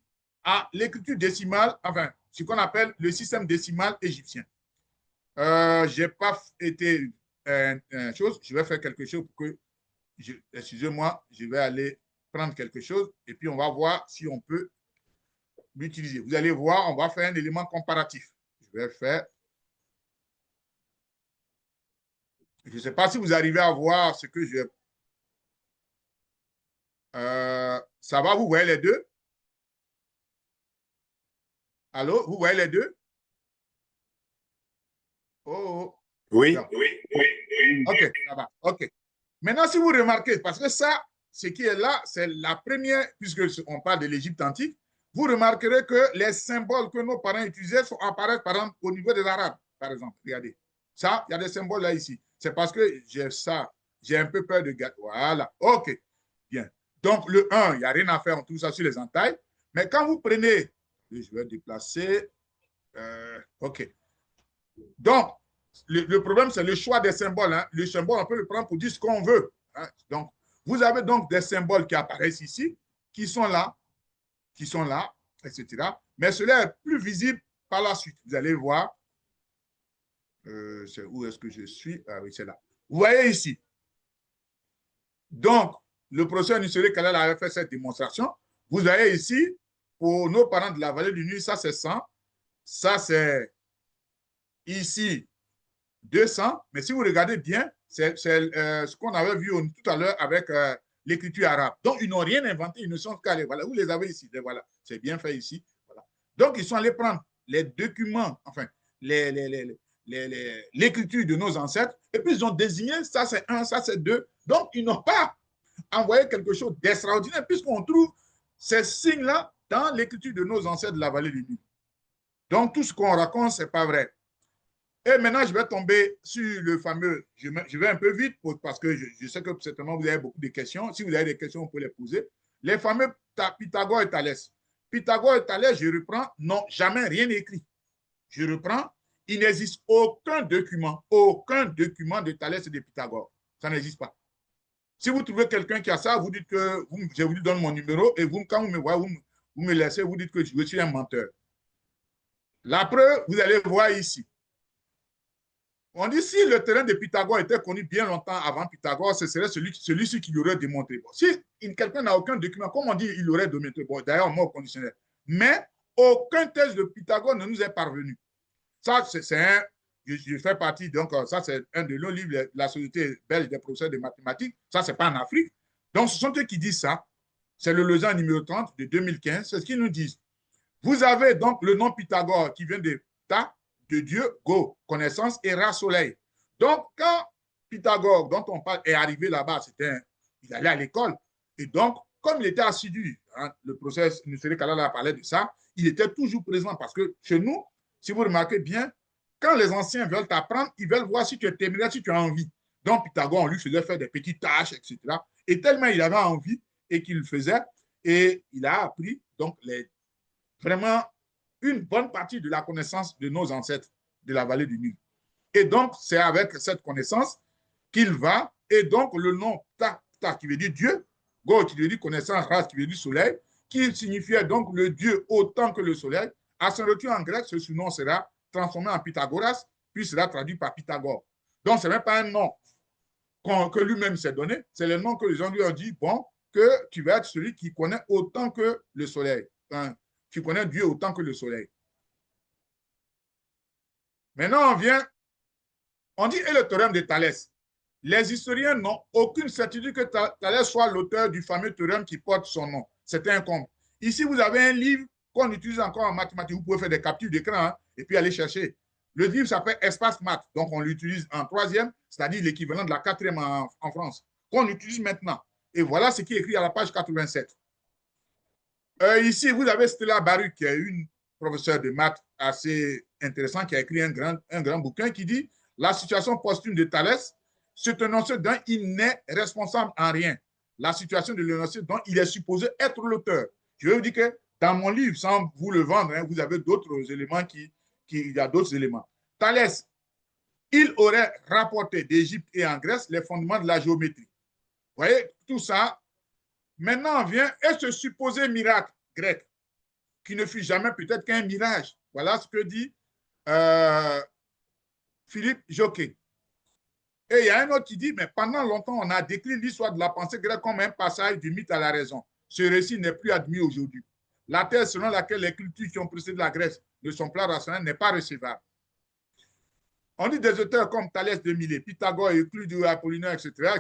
à l'écriture décimale, enfin, ce qu'on appelle le système décimal égyptien. Je n'ai pas été chose, je vais faire quelque chose pour que, excusez-moi, je vais aller prendre quelque chose et puis on va voir si on peut l'utiliser. Vous allez voir, on va faire un élément comparatif. Je vais faire. Je ne sais pas si vous arrivez à voir ce que je... ça va, vous voyez les deux? Allô, vous voyez les deux? Oh, Oui. non. OK, ça va. OK. Maintenant, si vous remarquez, parce que ça, ce qui est là, c'est la première, puisque on parle de l'Égypte antique, vous remarquerez que les symboles que nos parents utilisaient apparaissent, par exemple, au niveau des Arabes, par exemple. Regardez. Ça, il y a des symboles là, ici. C'est parce que j'ai ça. J'ai un peu peur de gâteau. Voilà. OK. Bien. Donc, le 1, il n'y a rien à faire. On trouve ça sur les entailles. Mais quand vous prenez, je vais déplacer. OK. Donc, le problème, c'est le choix des symboles. Hein. Le symbole, on peut le prendre pour dire ce qu'on veut. Hein. Donc, vous avez donc des symboles qui apparaissent ici, qui sont là, etc. Mais cela est plus visible par la suite. Vous allez voir. Où est-ce que je suis? Ah oui, c'est là. Vous voyez ici. Donc, le professeur Nussery Kalal avait fait cette démonstration. Vous voyez ici, pour nos parents de la vallée du Nil, ça c'est 100. Ça c'est ici 200. Mais si vous regardez bien, c'est ce qu'on avait vu tout à l'heure avec l'écriture arabe. Donc, ils n'ont rien inventé, ils ne sont qu'allés. Voilà, vous les avez ici. Voilà, c'est bien fait ici. Voilà. Donc, ils sont allés prendre les documents, enfin, l'écriture de nos ancêtres, et puis ils ont désigné, ça c'est 1, ça c'est 2. Donc, ils n'ont pas envoyé quelque chose d'extraordinaire, puisqu'on trouve ces signes-là dans l'écriture de nos ancêtres de la vallée du Nil. Donc, tout ce qu'on raconte, ce n'est pas vrai. Et maintenant, je vais tomber sur le fameux, je vais un peu vite parce que je sais que certainement vous avez beaucoup de questions. Si vous avez des questions, vous pouvez les poser. Les fameux Pythagore et Thalès. Pythagore et Thalès, je reprends, n'ont jamais rien écrit. Je reprends, il n'existe aucun document de Thalès et de Pythagore. Ça n'existe pas. Si vous trouvez quelqu'un qui a ça, vous dites que je vous donne mon numéro et vous, quand vous me voyez, vous me laissez, vous dites que je suis un menteur. La preuve, vous allez voir ici. On dit si le terrain de Pythagore était connu bien longtemps avant Pythagore, ce serait celui-ci qui l'aurait démontré. Bon, si quelqu'un n'a aucun document, comme on dit, il l'aurait démontré. Bon, d'ailleurs, mot conditionnel. Mais aucun thèse de Pythagore ne nous est parvenu. Ça, c'est un. Je fais partie, donc ça, c'est un de nos livres, la Société belge des professeurs de mathématiques. Ça, c'est pas en Afrique. Donc, ce sont eux qui disent ça. C'est le Lausanne numéro 30 de 2015. C'est ce qu'ils nous disent. Vous avez donc le nom Pythagore qui vient de Ta, de Dieu, Go, connaissance, et Ra, soleil. Donc, quand Pythagore, dont on parle, est arrivé là-bas, il allait à l'école. Et donc, comme il était assidu, hein, le professeur Nussery Kalala a parlé de ça, il était toujours présent parce que chez nous, si vous remarquez bien, quand les anciens veulent t'apprendre, ils veulent voir si tu es téméraire, si tu as envie. Donc, Pythagore, on lui faisait faire des petites tâches, etc. Et tellement il avait envie et qu'il le faisait, et il a appris donc vraiment une bonne partie de la connaissance de nos ancêtres de la vallée du Nil. Et donc, c'est avec cette connaissance qu'il va, et donc le nom Ta, Ta qui veut dire Dieu, Go qui veut dire connaissance, Ra qui veut dire soleil, qui signifiait donc le Dieu autant que le soleil. À son retour en grec, ce surnom sera transformé en Pythagoras, puis sera traduit par Pythagore. Donc, ce n'est même pas un nom que lui-même s'est donné, c'est le nom que les gens lui ont dit, bon, que tu vas être celui qui connaît autant que le soleil. Enfin, tu connais Dieu autant que le soleil. Maintenant, on dit, et le théorème de Thalès. Les historiens n'ont aucune certitude que Thalès soit l'auteur du fameux théorème qui porte son nom. C'est un compte. Ici, vous avez un livre qu'on utilise encore en mathématiques. Vous pouvez faire des captures d'écran hein, et puis aller chercher. Le livre s'appelle Espace Math. Donc, on l'utilise en troisième, c'est-à-dire l'équivalent de la quatrième en France, qu'on utilise maintenant. Et voilà ce qui est écrit à la page 87. Ici, vous avez Stella Baruch, qui est une professeure de maths assez intéressante, qui a écrit un grand bouquin qui dit « La situation posthume de Thalès, c'est un énoncé dont il n'est responsable en rien. La situation de l'énoncé dont il est supposé être l'auteur. » Je vais vous dire que dans mon livre, sans vous le vendre, hein, vous avez d'autres éléments il y a d'autres éléments. Thalès, il aurait rapporté d'Égypte et en Grèce les fondements de la géométrie. Vous voyez, tout ça. Maintenant vient et ce supposé miracle grec, qui ne fut jamais peut-être qu'un mirage. Voilà ce que dit Philippe Jocquet. Et il y a un autre qui dit, mais pendant longtemps, on a décrit l'histoire de la pensée grecque comme un passage du mythe à la raison. Ce récit n'est plus admis aujourd'hui. La thèse selon laquelle les cultures qui ont précédé la Grèce ne sont pas rationnelles n'est pas recevable. On dit des auteurs comme Thalès de Milet, Pythagore, Euclide, Apollinaire, etc.,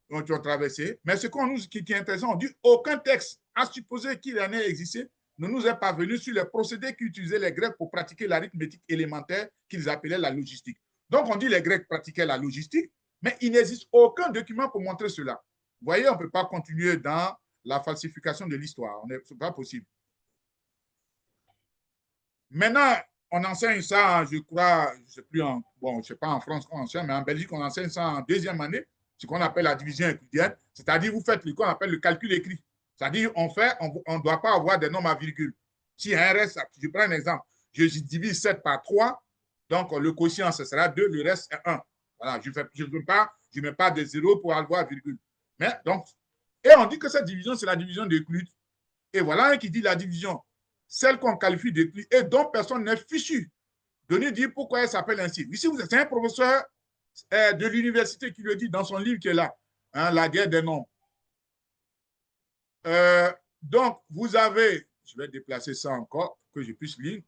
qui ont traversé. Mais ce qui est intéressant, on dit aucun texte, à supposer qu'il en ait existé, ne nous est parvenu sur les procédés qu'utilisaient les Grecs pour pratiquer l'arithmétique élémentaire qu'ils appelaient la logistique. Donc, on dit les Grecs pratiquaient la logistique, mais il n'existe aucun document pour montrer cela. Vous voyez, on ne peut pas continuer dans la falsification de l'histoire. Ce n'est pas possible. Maintenant, on enseigne ça, je crois, je ne sais plus, je ne sais pas en France qu'on enseigne, mais en Belgique, on enseigne ça en deuxième année, ce qu'on appelle la division euclidienne, c'est-à-dire vous faites ce qu'on appelle le calcul écrit. C'est-à-dire on ne doit pas avoir des nombres à virgule. Si un reste, je prends un exemple, je divise 7 par 3, donc le quotient, ce sera 2, le reste est 1. Voilà, je ne mets pas de 0 pour avoir virgule. Mais donc, et on dit que cette division, c'est la division d'Euclide. Et voilà un qui dit la division, celle qu'on qualifie d'Euclide et dont personne n'est fichu de nous dire pourquoi elle s'appelle ainsi. Ici, c'est un professeur de l'université qui le dit dans son livre qui est là, hein, La guerre des nombres. Donc, vous avez, je vais déplacer ça encore pour que je puisse lire,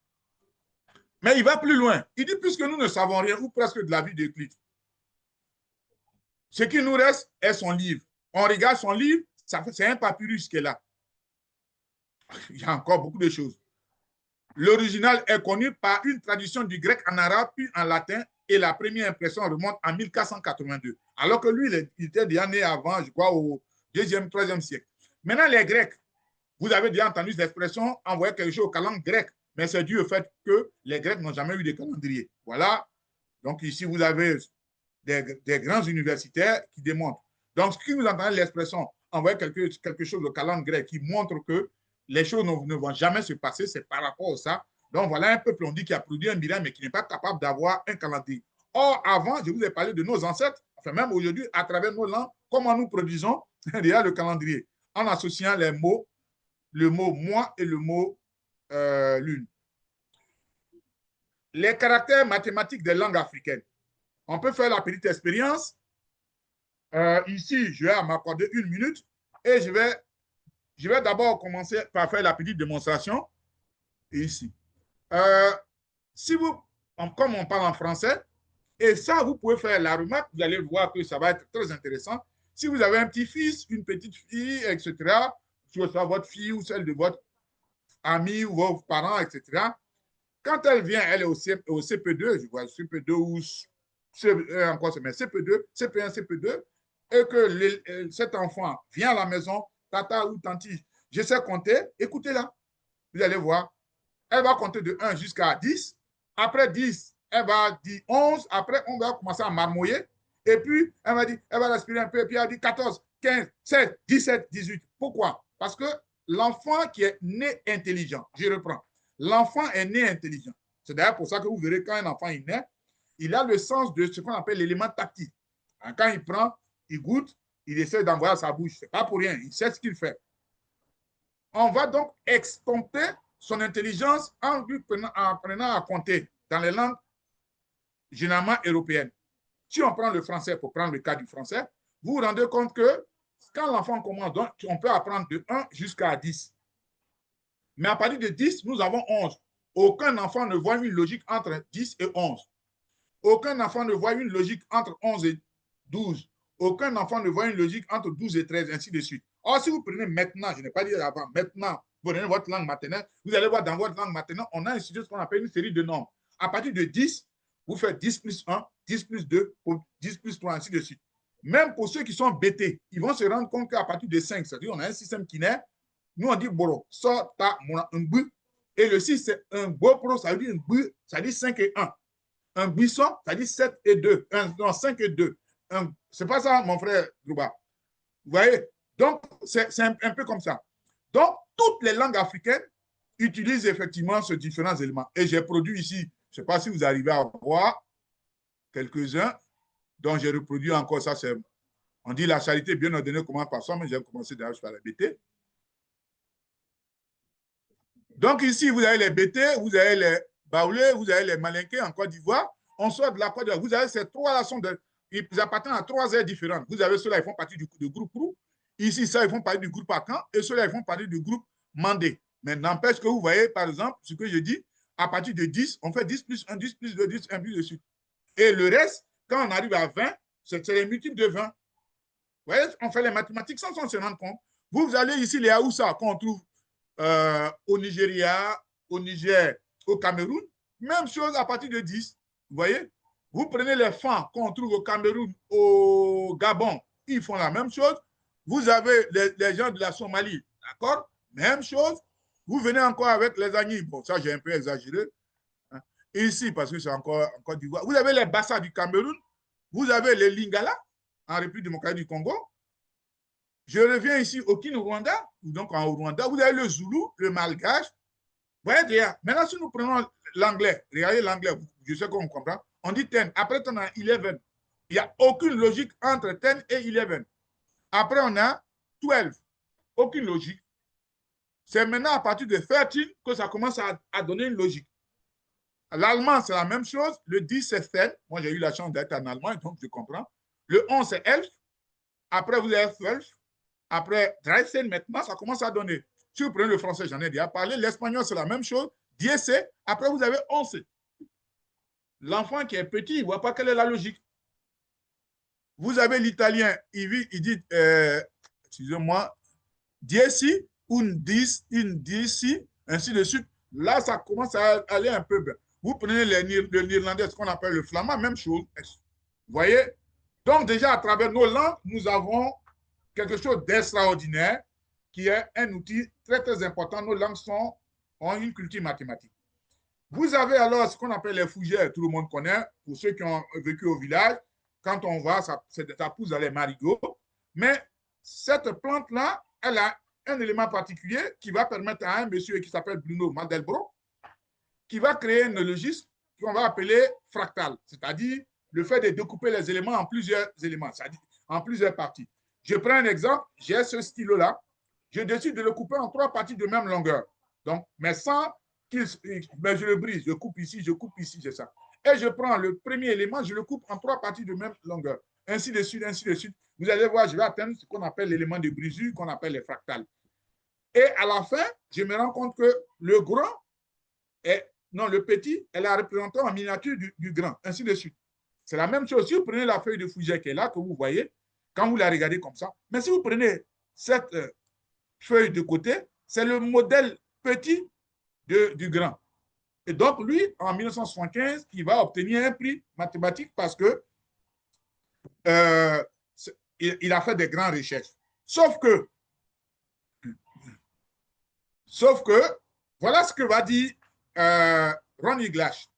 mais il va plus loin. Il dit, puisque nous ne savons rien ou presque de la vie d'Euclide, ce qui nous reste est son livre. On regarde son livre, c'est un papyrus qui est là. Il y a encore beaucoup de choses. L'original est connu par une traduction du grec en arabe puis en latin et la première impression remonte en 1482. Alors que lui, il était déjà né avant, je crois, au 2e, 3e siècle. Maintenant, les Grecs, vous avez déjà entendu cette expression envoyer quelque chose au calendrier grec, mais c'est dû au fait que les Grecs n'ont jamais eu de calendrier. Voilà. Donc ici, vous avez des grands universitaires qui démontrent. Donc, ce qui vous entendez l'expression envoyer quelque chose au calendrier grec qui montre que les choses ne vont jamais se passer, c'est par rapport à ça. Donc, voilà un peuple, on dit, qui a produit un miracle, mais qui n'est pas capable d'avoir un calendrier. Or, avant, je vous ai parlé de nos ancêtres, enfin, même aujourd'hui, à travers nos langues, comment nous produisons déjà le calendrier, en associant les mots, le mot mois et le mot lune. Les caractères mathématiques des langues africaines. On peut faire la petite expérience. Ici, je vais m'accorder 1 minute et je vais d'abord commencer par faire la petite démonstration. Ici. Si comme on parle en français, et ça, vous pouvez faire la remarque, vous allez voir que ça va être très intéressant. Si vous avez un petit-fils, une petite fille, etc., soit votre fille ou celle de votre ami ou vos parents, etc., quand elle vient, elle est au CP2, je vois CP2 ou encore CP2, CP1, CP2, et que cet enfant vient à la maison, tata ou tanti, je sais compter, écoutez-la. Vous allez voir, elle va compter de 1 jusqu'à 10. Après 10, elle va dire 11. Après, on va commencer à marmouiller. Et puis, elle va respirer un peu. Et puis, elle dit 14, 15, 16, 17, 18. Pourquoi? Parce que l'enfant qui est né intelligent, je reprends, l'enfant est né intelligent. C'est d'ailleurs pour ça que vous verrez quand un enfant est né, il a le sens de ce qu'on appelle l'élément tactile. Quand il prend, il goûte, il essaie d'envoyer à sa bouche. Ce n'est pas pour rien, il sait ce qu'il fait. On va donc extomper son intelligence en apprenant à compter dans les langues généralement européennes. Si on prend le français, pour prendre le cas du français, vous vous rendez compte que quand l'enfant commence, donc, on peut apprendre de 1 jusqu'à 10. Mais à partir de 10, nous avons 11. Aucun enfant ne voit une logique entre 10 et 11. Aucun enfant ne voit une logique entre 11 et 12. Aucun enfant ne voit une logique entre 12 et 13, ainsi de suite. Or, si vous prenez maintenant, je n'ai pas dit avant, maintenant, vous prenez votre langue maternelle, vous allez voir dans votre langue maternelle, on a institué ce qu'on appelle une série de nombres. À partir de 10, vous faites 10 plus 1, 10 plus 2, 10 plus 3, ainsi de suite. Même pour ceux qui sont bêtés, ils vont se rendre compte qu'à partir de 5, c'est-à-dire on a un système qui naît, nous on dit boro, so, ta, mona, un bu, et le 6 c'est un beau pro, ça veut dire un bu, ça veut dire 5 et 1. Un buisson, ça dit 7 et 2. Non, 5 et 2. C'est pas ça, mon frère Drouba. Vous voyez? Donc, c'est un peu comme ça. Donc, toutes les langues africaines utilisent effectivement ces différents éléments. Et j'ai produit ici, je ne sais pas si vous arrivez à voir quelques-uns, dont j'ai reproduit encore ça. On dit la charité bien ordonnée commence par soi, mais j'ai commencé d'ailleurs par la BT. Donc, ici, vous avez les BT, vous avez les Baoulés, vous avez les Malinqués en Côte d'Ivoire. On sort de la Côte d'Ivoire. Vous avez ces trois nations, ils appartiennent à 3 aires différentes. Vous avez ceux-là, ils font partie du groupe Prou. Ici, ça, ils font partie du groupe Akan. Et ceux-là, ils font partie du groupe Mandé. Mais n'empêche que vous voyez, par exemple, ce que je dis, à partir de 10, on fait 10 plus 1, 10 plus 2, 10, 1 plus de suite. Et le reste, quand on arrive à 20, c'est les multiples de 20. Vous voyez, on fait les mathématiques sans se rendre compte. Vous allez ici, les Haoussa, qu'on trouve au Nigeria, au Niger, au Cameroun, même chose à partir de 10. Vous voyez? Vous prenez les Fans qu'on trouve au Cameroun, au Gabon, ils font la même chose. Vous avez les gens de la Somalie, d'accord? Même chose. Vous venez encore avec les Agnis. Bon, ça, j'ai un peu exagéré. Hein. Ici, parce que c'est encore en Côte d'Ivoire. Vous avez les Bassa du Cameroun. Vous avez les Lingala en République démocratique du Congo. Je reviens ici au Kinyarwanda, donc en Rwanda. Vous avez le Zoulou, le Malgache. Vous voyez déjà. Maintenant, si nous prenons l'anglais, regardez l'anglais, je sais qu'on comprend. On dit 10. Après, on a 11. Il n'y a aucune logique entre 10 et 11. Après, on a 12. Aucune logique. C'est maintenant à partir de 13 que ça commence à donner une logique. L'allemand, c'est la même chose. Le 10, c'est 7. Moi, j'ai eu la chance d'être en allemand, donc je comprends. Le 11, c'est 11. Après, vous avez 12. Après, 13, maintenant, ça commence à donner. Si vous prenez le français, j'en ai déjà parlé. L'espagnol, c'est la même chose. 10. Après, vous avez 11. L'enfant qui est petit, il ne voit pas quelle est la logique. Vous avez l'italien, il dit, excusez-moi, 10, une 10, ainsi de suite. Là, ça commence à aller un peu bien. Vous prenez le néerlandais, ce qu'on appelle le flamand, même chose. Vous voyez? Donc, déjà, à travers nos langues, nous avons quelque chose d'extraordinaire qui est un outil très, très important. Nos langues ont une culture mathématique. Vous avez alors ce qu'on appelle les fougères, tout le monde connaît, pour ceux qui ont vécu au village. Quand on va, ça pousse dans les marigots. Mais cette plante-là, elle a un élément particulier qui va permettre à un monsieur qui s'appelle Bruno Mandelbrot, qui va créer un logisme qu'on va appeler fractal, c'est-à-dire le fait de découper les éléments en plusieurs éléments, c'est-à-dire en plusieurs parties. Je prends un exemple, j'ai ce stylo-là, je décide de le couper en 3 parties de même longueur. Donc, mais sans mais je le brise, je coupe ici, c'est ça. Et je prends le premier élément, je le coupe en 3 parties de même longueur. Ainsi de suite, ainsi de suite. Vous allez voir, je vais atteindre ce qu'on appelle l'élément de brisure, qu'on appelle les fractales. Et à la fin, je me rends compte que le grand le petit est la représentation en miniature du grand, ainsi de suite. C'est la même chose. Si vous prenez la feuille de fougère qui est là, que vous voyez, quand vous la regardez comme ça, mais si vous prenez cette feuille de côté, c'est le modèle petit du grand. Et donc, lui, en 1975, il va obtenir un prix mathématique parce que il a fait des grandes recherches. Sauf que, voilà ce que va dire Ron Iglash,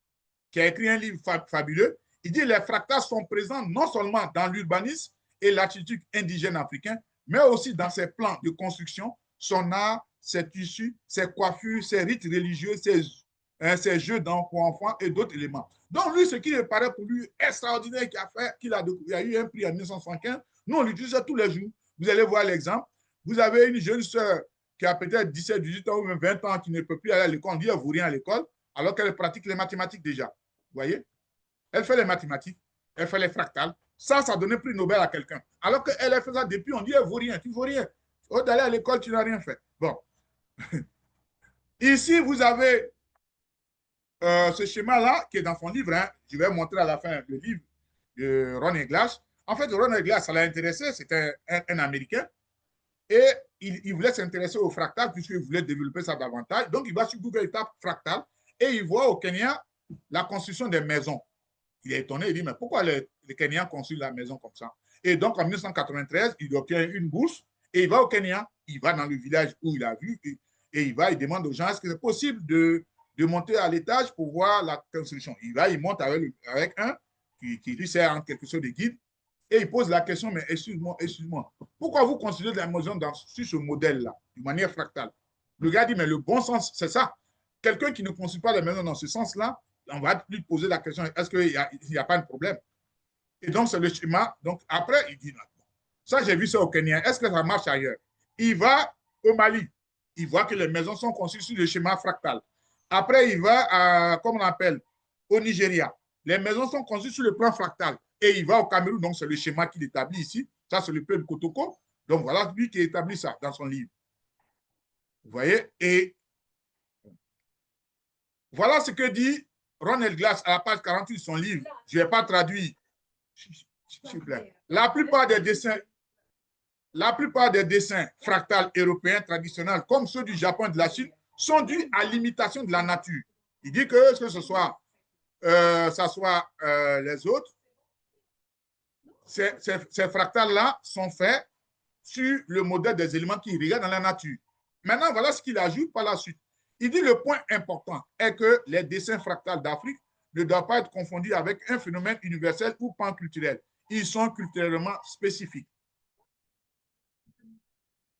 qui a écrit un livre fabuleux. Il dit que les fractales sont présents non seulement dans l'urbanisme et l'attitude indigène africain, mais aussi dans ses plans de construction, son art, ses tissus, ses coiffures, ses rites religieux, ses jeux d'enfants et d'autres éléments. Donc, lui, ce qui paraît pour lui extraordinaire qu'il a eu un prix en 1975, nous, on l'utilise tous les jours. Vous allez voir l'exemple. Vous avez une jeune sœur qui a peut-être 17, 18 ans ou même 20 ans qui ne peut plus aller à l'école, on dit elle ne vaut rien à l'école, alors qu'elle pratique les mathématiques déjà. Vous voyez? Elle fait les mathématiques, elle fait les fractales. Ça donnait prix Nobel à quelqu'un. Alors qu'elle a fait ça depuis, on dit elle ne vaut rien, tu ne vaux rien. Au d'aller à l'école, tu n'as rien fait. Bon. Ici, vous avez ce schéma-là qui est dans son livre. Hein. Je vais montrer à la fin le livre de Ron Iglash. En fait, Ron Iglash, ça l'a intéressé. C'était un Américain. Et il voulait s'intéresser au fractal puisqu'il voulait développer ça davantage. Donc, il va sur Google, il tape fractal et il voit au Kenya la construction des maisons. Il est étonné, il dit, mais pourquoi les Kenyans construisent la maison comme ça? Et donc, en 1993, il obtient une bourse et il va au Kenya. Il va dans le village où il a vu et il demande aux gens, est-ce que c'est possible de monter à l'étage pour voir la construction? Il monte avec un qui lui sert en quelque chose de guide. Et il pose la question, mais excuse-moi, pourquoi vous construisez la maison sur ce modèle-là, de manière fractale? Le gars dit, mais le bon sens, c'est ça. Quelqu'un qui ne construit pas la maison dans ce sens-là, on va lui poser la question, est-ce qu'il n'y a pas un problème? Et donc, c'est le schéma. Donc, après, il dit, non. Ça, j'ai vu ça au Kenya. Est-ce que ça marche ailleurs? Il va au Mali. Il voit que les maisons sont construites sur le schéma fractal. Après, il va, comme on appelle, au Nigeria. Les maisons sont construites sur le plan fractal. Et il va au Cameroun, donc c'est le schéma qu'il établit ici. Ça, c'est le peuple Kotoko. Donc, voilà lui qui établit ça dans son livre. Vous voyez? Et Voilà ce que dit Ronald Glass à la page 48 de son livre. Je ne vais pas traduire. S'il vous plaît. La plupart des dessins fractales européens traditionnels, comme ceux du Japon et de la Chine, sont dus à l'imitation de la nature. Il dit que ce soit, les autres, ces fractales-là sont faits sur le modèle des éléments qui irriguent dans la nature. Maintenant, voilà ce qu'il ajoute par la suite. Il dit le point important est que les dessins fractales d'Afrique ne doivent pas être confondus avec un phénomène universel ou panculturel. Ils sont culturellement spécifiques.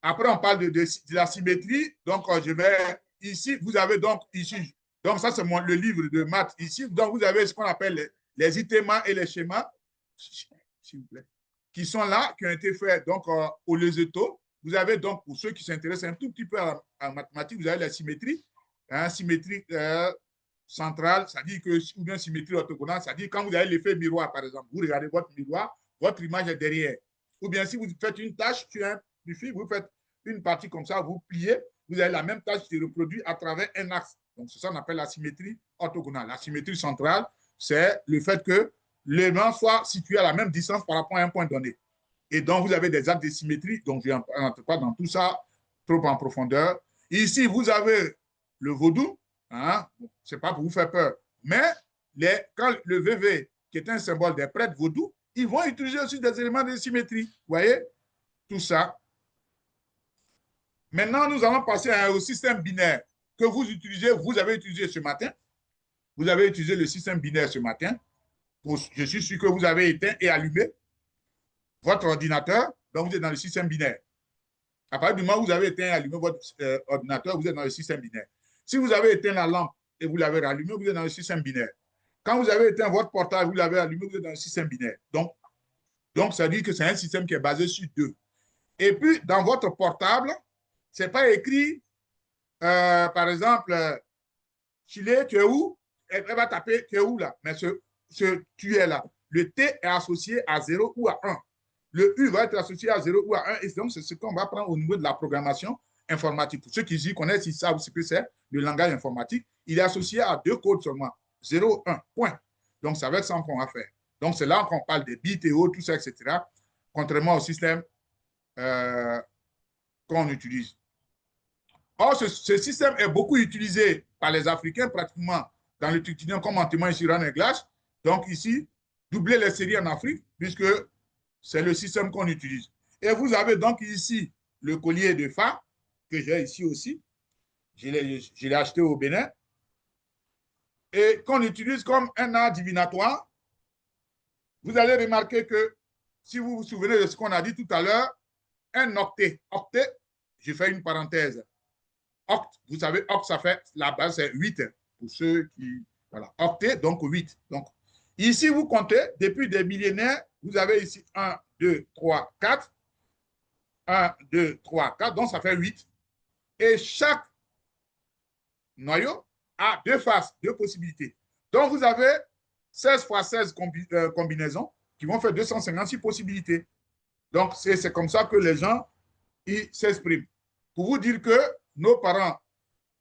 Après, on parle de la symétrie. Donc, je vais ici, vous avez donc ici, donc ça c'est le livre de maths ici. Donc, vous avez ce qu'on appelle les itemas et les schémas, s'il vous plaît, qui sont là, qui ont été faits donc au Lesotho. Vous avez donc, pour ceux qui s'intéressent un tout petit peu à mathématiques, vous avez la symétrie, hein, symétrie centrale, c'est-à-dire que, ou bien symétrie orthogonale, c'est-à-dire quand vous avez l'effet miroir, par exemple, vous regardez votre miroir, votre image est derrière. Ou bien si vous faites une tâche sur un fil, vous faites une partie comme ça, vous pliez, vous avez la même tâche qui se reproduit à travers un axe. Donc, c'est ça qu'on appelle la symétrie orthogonale. La symétrie centrale, c'est le fait que l'élément soit situé à la même distance par rapport à un point donné. Et donc, vous avez des axes de symétrie. Donc, je n'entre pas dans tout ça trop en profondeur. Ici, vous avez le vaudou. Hein? Ce n'est pas pour vous faire peur. Mais quand le VV, qui est un symbole des prêtres vaudous, ils vont utiliser aussi des éléments de symétrie. Vous voyez? Tout ça. Maintenant, nous allons passer au système binaire que vous utilisez, vous avez utilisé ce matin. Vous avez utilisé le système binaire ce matin. Je suis sûr que vous avez éteint et allumé votre ordinateur, donc vous êtes dans le système binaire. À partir du moment où vous avez éteint et allumé votre ordinateur, vous êtes dans le système binaire. Si vous avez éteint la lampe et vous l'avez rallumée, vous êtes dans le système binaire. Quand vous avez éteint votre portable, vous l'avez allumé, vous êtes dans le système binaire. Donc ça veut dire que c'est un système qui est basé sur 2. Et puis, dans votre portable, ce n'est pas écrit, par exemple, Chile, tu es où? Elle va taper, tu es où là? Mais tu es là. Le T est associé à 0 ou à 1. Le U va être associé à 0 ou à 1. Et donc, c'est ce qu'on va prendre au niveau de la programmation informatique. Pour ceux qui y connaissent, ils savent ce que c'est, le langage informatique. Il est associé à 2 codes seulement. 0, 1, point. Donc, c'est avec ça qu'on va faire. Donc, c'est là qu'on parle des bits et autres, tout ça, etc. Contrairement au système qu'on utilise. Or, ce système est beaucoup utilisé par les Africains, pratiquement dans le quotidien, comme en témoigne ici Ronald Glass. Donc, ici, doubler les séries en Afrique, puisque c'est le système qu'on utilise. Et vous avez donc ici le collier de Fa, que j'ai ici aussi. Je l'ai acheté au Bénin. Et qu'on utilise comme un art divinatoire. Vous allez remarquer que, si vous vous souvenez de ce qu'on a dit tout à l'heure, un octet. Octet, je fais une parenthèse. Octe, vous savez, octe, ça fait, la base, c'est 8. Pour ceux qui, voilà, octet, donc 8. Donc, ici, vous comptez, depuis des millénaires, vous avez ici 1, 2, 3, 4. 1, 2, 3, 4, donc ça fait 8. Et chaque noyau a 2 faces, 2 possibilités. Donc, vous avez 16 fois 16 combinaisons qui vont faire 256 possibilités. Donc, c'est comme ça que les gens s'expriment. Pour vous dire que nos parents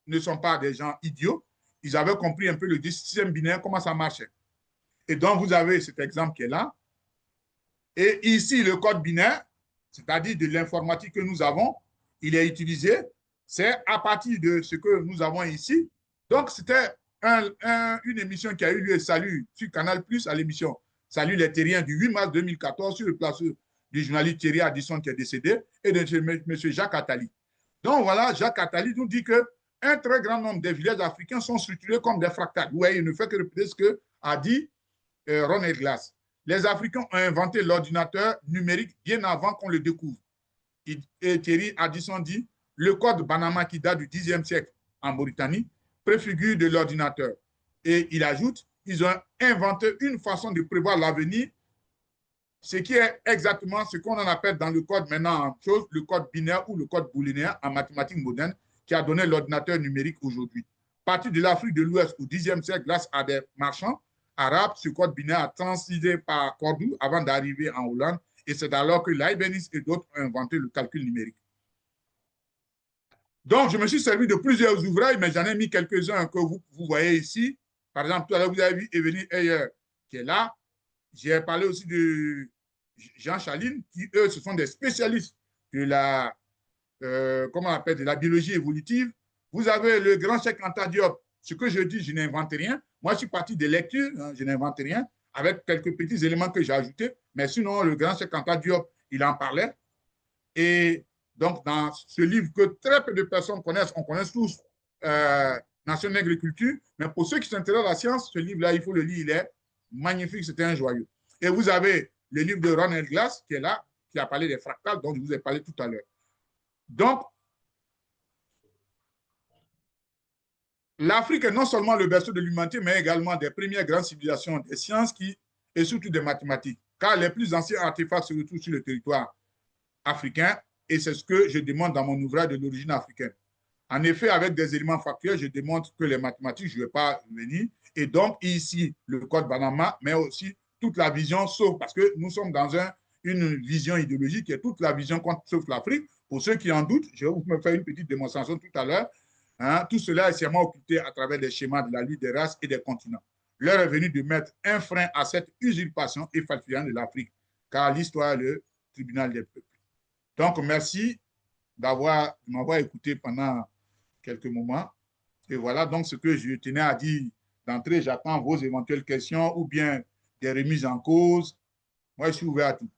ne sont pas des gens idiots, ils avaient compris un peu le système binaire, comment ça marchait. Et donc, vous avez cet exemple qui est là. Et ici, le code binaire, c'est-à-dire de l'informatique que nous avons, il est utilisé. C'est à partir de ce que nous avons ici. Donc, c'était une émission qui a eu lieu, Salut, sur Canal+, à l'émission Salut les Terriens du 8 mars 2014, sur le plateau du journaliste Thierry Addison qui est décédé, et de M. Jacques Attali. Donc, voilà, Jacques Attali nous dit qu'un très grand nombre des villages africains sont structurés comme des fractales. Vous voyez, il ne fait que répéter ce qu'a dit Ronald Glass. Les Africains ont inventé l'ordinateur numérique bien avant qu'on le découvre. Et Thierry Addison dit, le code Banama qui date du 10e siècle en Mauritanie préfigure de l'ordinateur. Et il ajoute, ils ont inventé une façon de prévoir l'avenir, ce qui est exactement ce qu'on en appelle dans le code maintenant, le code binaire ou le code booléen en mathématiques modernes, qui a donné l'ordinateur numérique aujourd'hui. Parti de l'Afrique de l'Ouest au 10e siècle, grâce à des marchands arabe, ce code binaire a transité par Cordoue avant d'arriver en Hollande, et c'est alors que Leibniz et d'autres ont inventé le calcul numérique. Donc, je me suis servi de plusieurs ouvrages, mais j'en ai mis quelques-uns que vous voyez ici. Par exemple, tout à l'heure, vous avez vu Evelyne Ayer, qui est là. J'ai parlé aussi de Jean Chaline, qui, eux, ce sont des spécialistes de la, comment on appelle, de la biologie évolutive. Vous avez le grand Cheikh Anta Diop. Ce que je dis, je n'invente rien. Moi, je suis parti des lectures, hein, je n'invente rien, avec quelques petits éléments que j'ai ajoutés. Mais sinon, le grand Cheikh Anta Diop, il en parlait. Et donc, dans ce livre que très peu de personnes connaissent, on connaît tous Nation d'agriculture, mais pour ceux qui s'intéressent à la science, ce livre-là, il faut le lire, il est magnifique, c'était un joyau. Et vous avez le livre de Ronald Glass qui est là, qui a parlé des fractales, dont je vous ai parlé tout à l'heure. Donc, l'Afrique est non seulement le berceau de l'humanité, mais également des premières grandes civilisations des sciences et surtout des mathématiques, car les plus anciens artefacts se retrouvent sur le territoire africain, et c'est ce que je demande dans mon ouvrage de l'origine africaine. En effet, avec des éléments factuels, je démontre que les mathématiques, je ne vais pas venir, et donc ici, le code Banama, mais aussi toute la vision sauf, parce que nous sommes dans une vision idéologique qui est toute la vision sauf l'Afrique. Pour ceux qui en doutent, je vais vous faire une petite démonstration tout à l'heure. Hein, tout cela est sciemment occulté à travers les schémas de la lutte des races et des continents. L'heure est venue de mettre un frein à cette usurpation et falsification de l'Afrique, car l'histoire est le tribunal des peuples. Donc, merci de m'avoir écouté pendant quelques moments. Et voilà donc ce que je tenais à dire d'entrée. J'attends vos éventuelles questions ou bien des remises en cause. Moi, je suis ouvert à tout.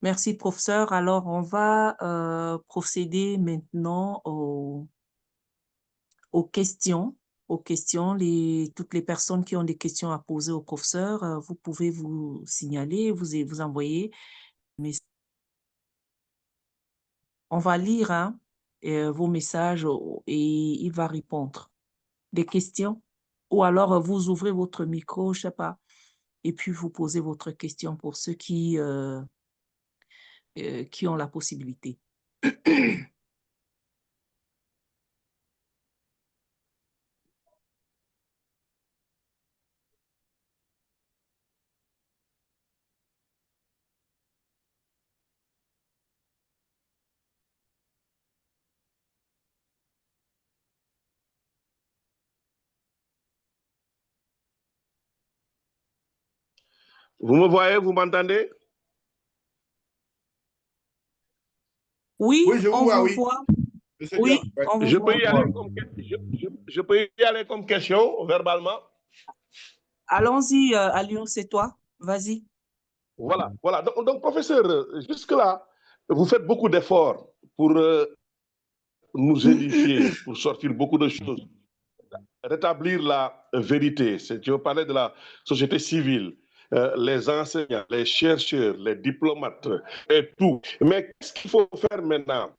Merci, professeur. Alors, on va procéder maintenant aux questions. Toutes les personnes qui ont des questions à poser au professeur, vous pouvez vous signaler, vous envoyer. On va lire vos messages et il va répondre. Des questions? Ou alors vous ouvrez votre micro, je ne sais pas, et puis vous posez votre question pour ceux qui ont la possibilité. Vous me voyez, vous m'entendez? Oui, Oui, je vous vois, oui. voit. Oui, on vous Je voit. peux y aller comme question, verbalement? Allons-y, Alion, c'est toi. Vas-y. Voilà. Donc, professeur, jusque-là, vous faites beaucoup d'efforts pour nous édifier, pour sortir beaucoup de choses, rétablir la vérité. Je veux parler de la société civile, les enseignants, les chercheurs, les diplomates et tout. Mais qu'est-ce qu'il faut faire maintenant?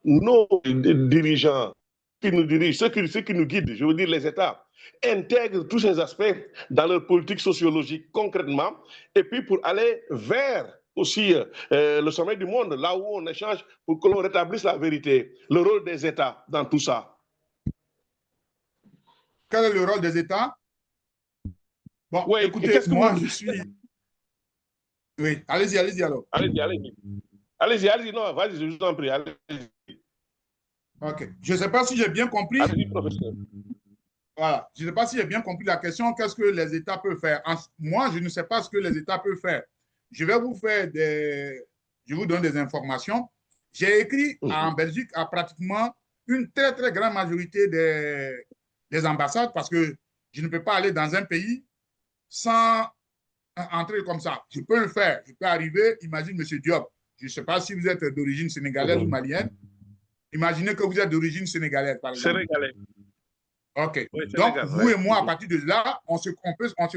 Nos dirigeants qui nous dirigent, ceux qui nous guident, je veux dire les États, intègrent tous ces aspects dans leur politique sociologique concrètement, et puis pour aller vers aussi le sommet du monde, là où on échange pour que l'on rétablisse la vérité, le rôle des États dans tout ça. Quel est le rôle des États? Bon, oui, écoutez, moi, je suis... Oui, allez-y alors. Allez-y, non, vas-y, je vous en prie, allez-y. Ok, je ne sais pas si j'ai bien compris. Allez-y, professeur. Voilà, je ne sais pas si j'ai bien compris la question. Qu'est-ce que les États peuvent faire? Moi, je ne sais pas ce que les États peuvent faire. Je vais vous faire Je vous donne des informations. J'ai écrit en Belgique à pratiquement une très, très grande majorité des ambassades parce que je ne peux pas aller dans un pays sans entrer comme ça. Je peux le faire. Je peux arriver. Imagine, M. Diop, je ne sais pas si vous êtes d'origine sénégalaise ou malienne. Imaginez que vous êtes d'origine sénégalaise, par exemple. Sénégalais. OK. Oui, donc, Sénégal, vous et moi, à partir de là, on se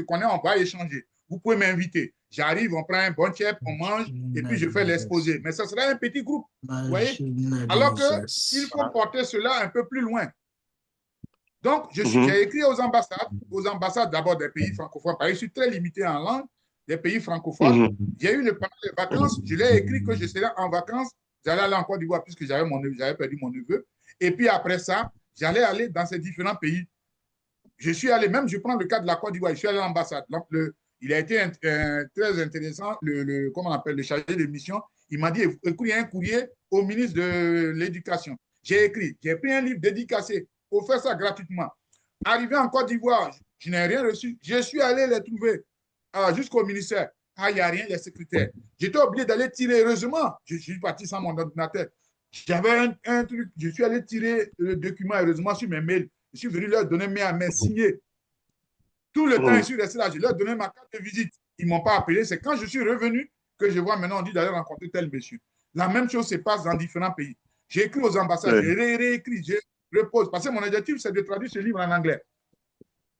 connaît, on va échanger. Vous pouvez m'inviter. J'arrive, on prend un bon chef, on mange, et puis je fais l'exposé. Mais ça sera un petit groupe. Vous voyez? Alors qu'il faut porter cela un peu plus loin. Donc, j'ai écrit aux ambassades d'abord des pays francophones, parce que je suis très limité en langue, des pays francophones. J'ai eu pendant les vacances, je l'ai écrit que je serais en vacances. J'allais aller en Côte d'Ivoire puisque j'avais perdu mon neveu. Et puis après ça, j'allais aller dans ces différents pays. Je suis allé, même je prends le cas de la Côte d'Ivoire, je suis allé à l'ambassade. Il a été très intéressant, comment on appelle, le chargé de mission. Il m'a dit, écoute, il y a un courrier au ministre de l'Éducation. J'ai écrit, j'ai pris un livre dédicacé, offert ça gratuitement. Arrivé en Côte d'Ivoire, je n'ai rien reçu. Je suis allé les trouver jusqu'au ministère. Ah, il n'y a rien, les secrétaires. J'étais obligé d'aller tirer. Heureusement, je suis parti sans mon ordinateur. J'avais un truc, je suis allé tirer le document, heureusement, sur mes mails. Je suis venu leur donner mes mains signées. Tout le temps, je suis resté là. Je leur ai donné ma carte de visite. Ils ne m'ont pas appelé. C'est quand je suis revenu que je vois maintenant, on dit d'aller rencontrer tel monsieur. La même chose se passe dans différents pays. J'ai écrit aux ambassades, j'ai réécrit, je repose. Parce que mon objectif, c'est de traduire ce livre en anglais.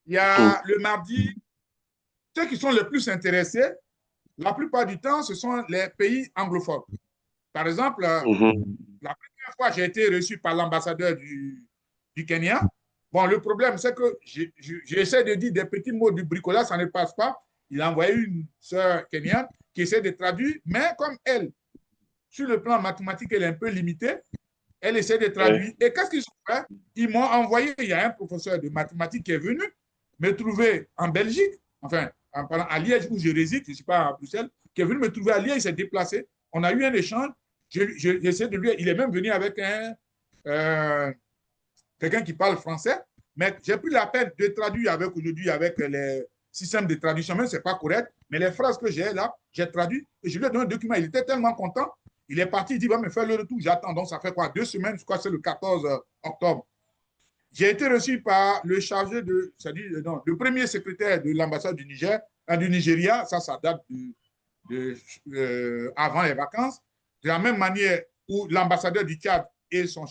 Il y a le mardi, ceux qui sont les plus intéressés, la plupart du temps, ce sont les pays anglophones. Par exemple, la première fois, j'ai été reçu par l'ambassadeur du Kenya. Bon, le problème, c'est que j'essaie de dire des petits mots du bricolage, ça ne passe pas. Il a envoyé une sœur kenyane qui essaie de traduire, mais comme elle, sur le plan mathématique, elle est un peu limitée, elle essaie de traduire. Et qu'est-ce qu'ils ont fait? Ils m'ont envoyé, il y a un professeur de mathématiques qui est venu me trouver en Belgique, enfin, à Liège où je réside, je ne suis pas à Bruxelles, qui est venu me trouver à Liège, il s'est déplacé. On a eu un échange. J'essaie de lui, il est même venu avec quelqu'un qui parle français, mais j'ai pris la peine de traduire aujourd'hui avec les systèmes de traduction, même ce n'est pas correct, mais les phrases que j'ai là, j'ai traduit et je lui ai donné un document. Il était tellement content, il est parti, il dit, va me faire le retour, j'attends. Donc, ça fait quoi? 2 semaines, je crois que c'est le 14 octobre. J'ai été reçu par le chargé le premier secrétaire de l'ambassade du Niger, du Nigeria, ça date avant les vacances. De la même manière où l'ambassadeur du Tchad et son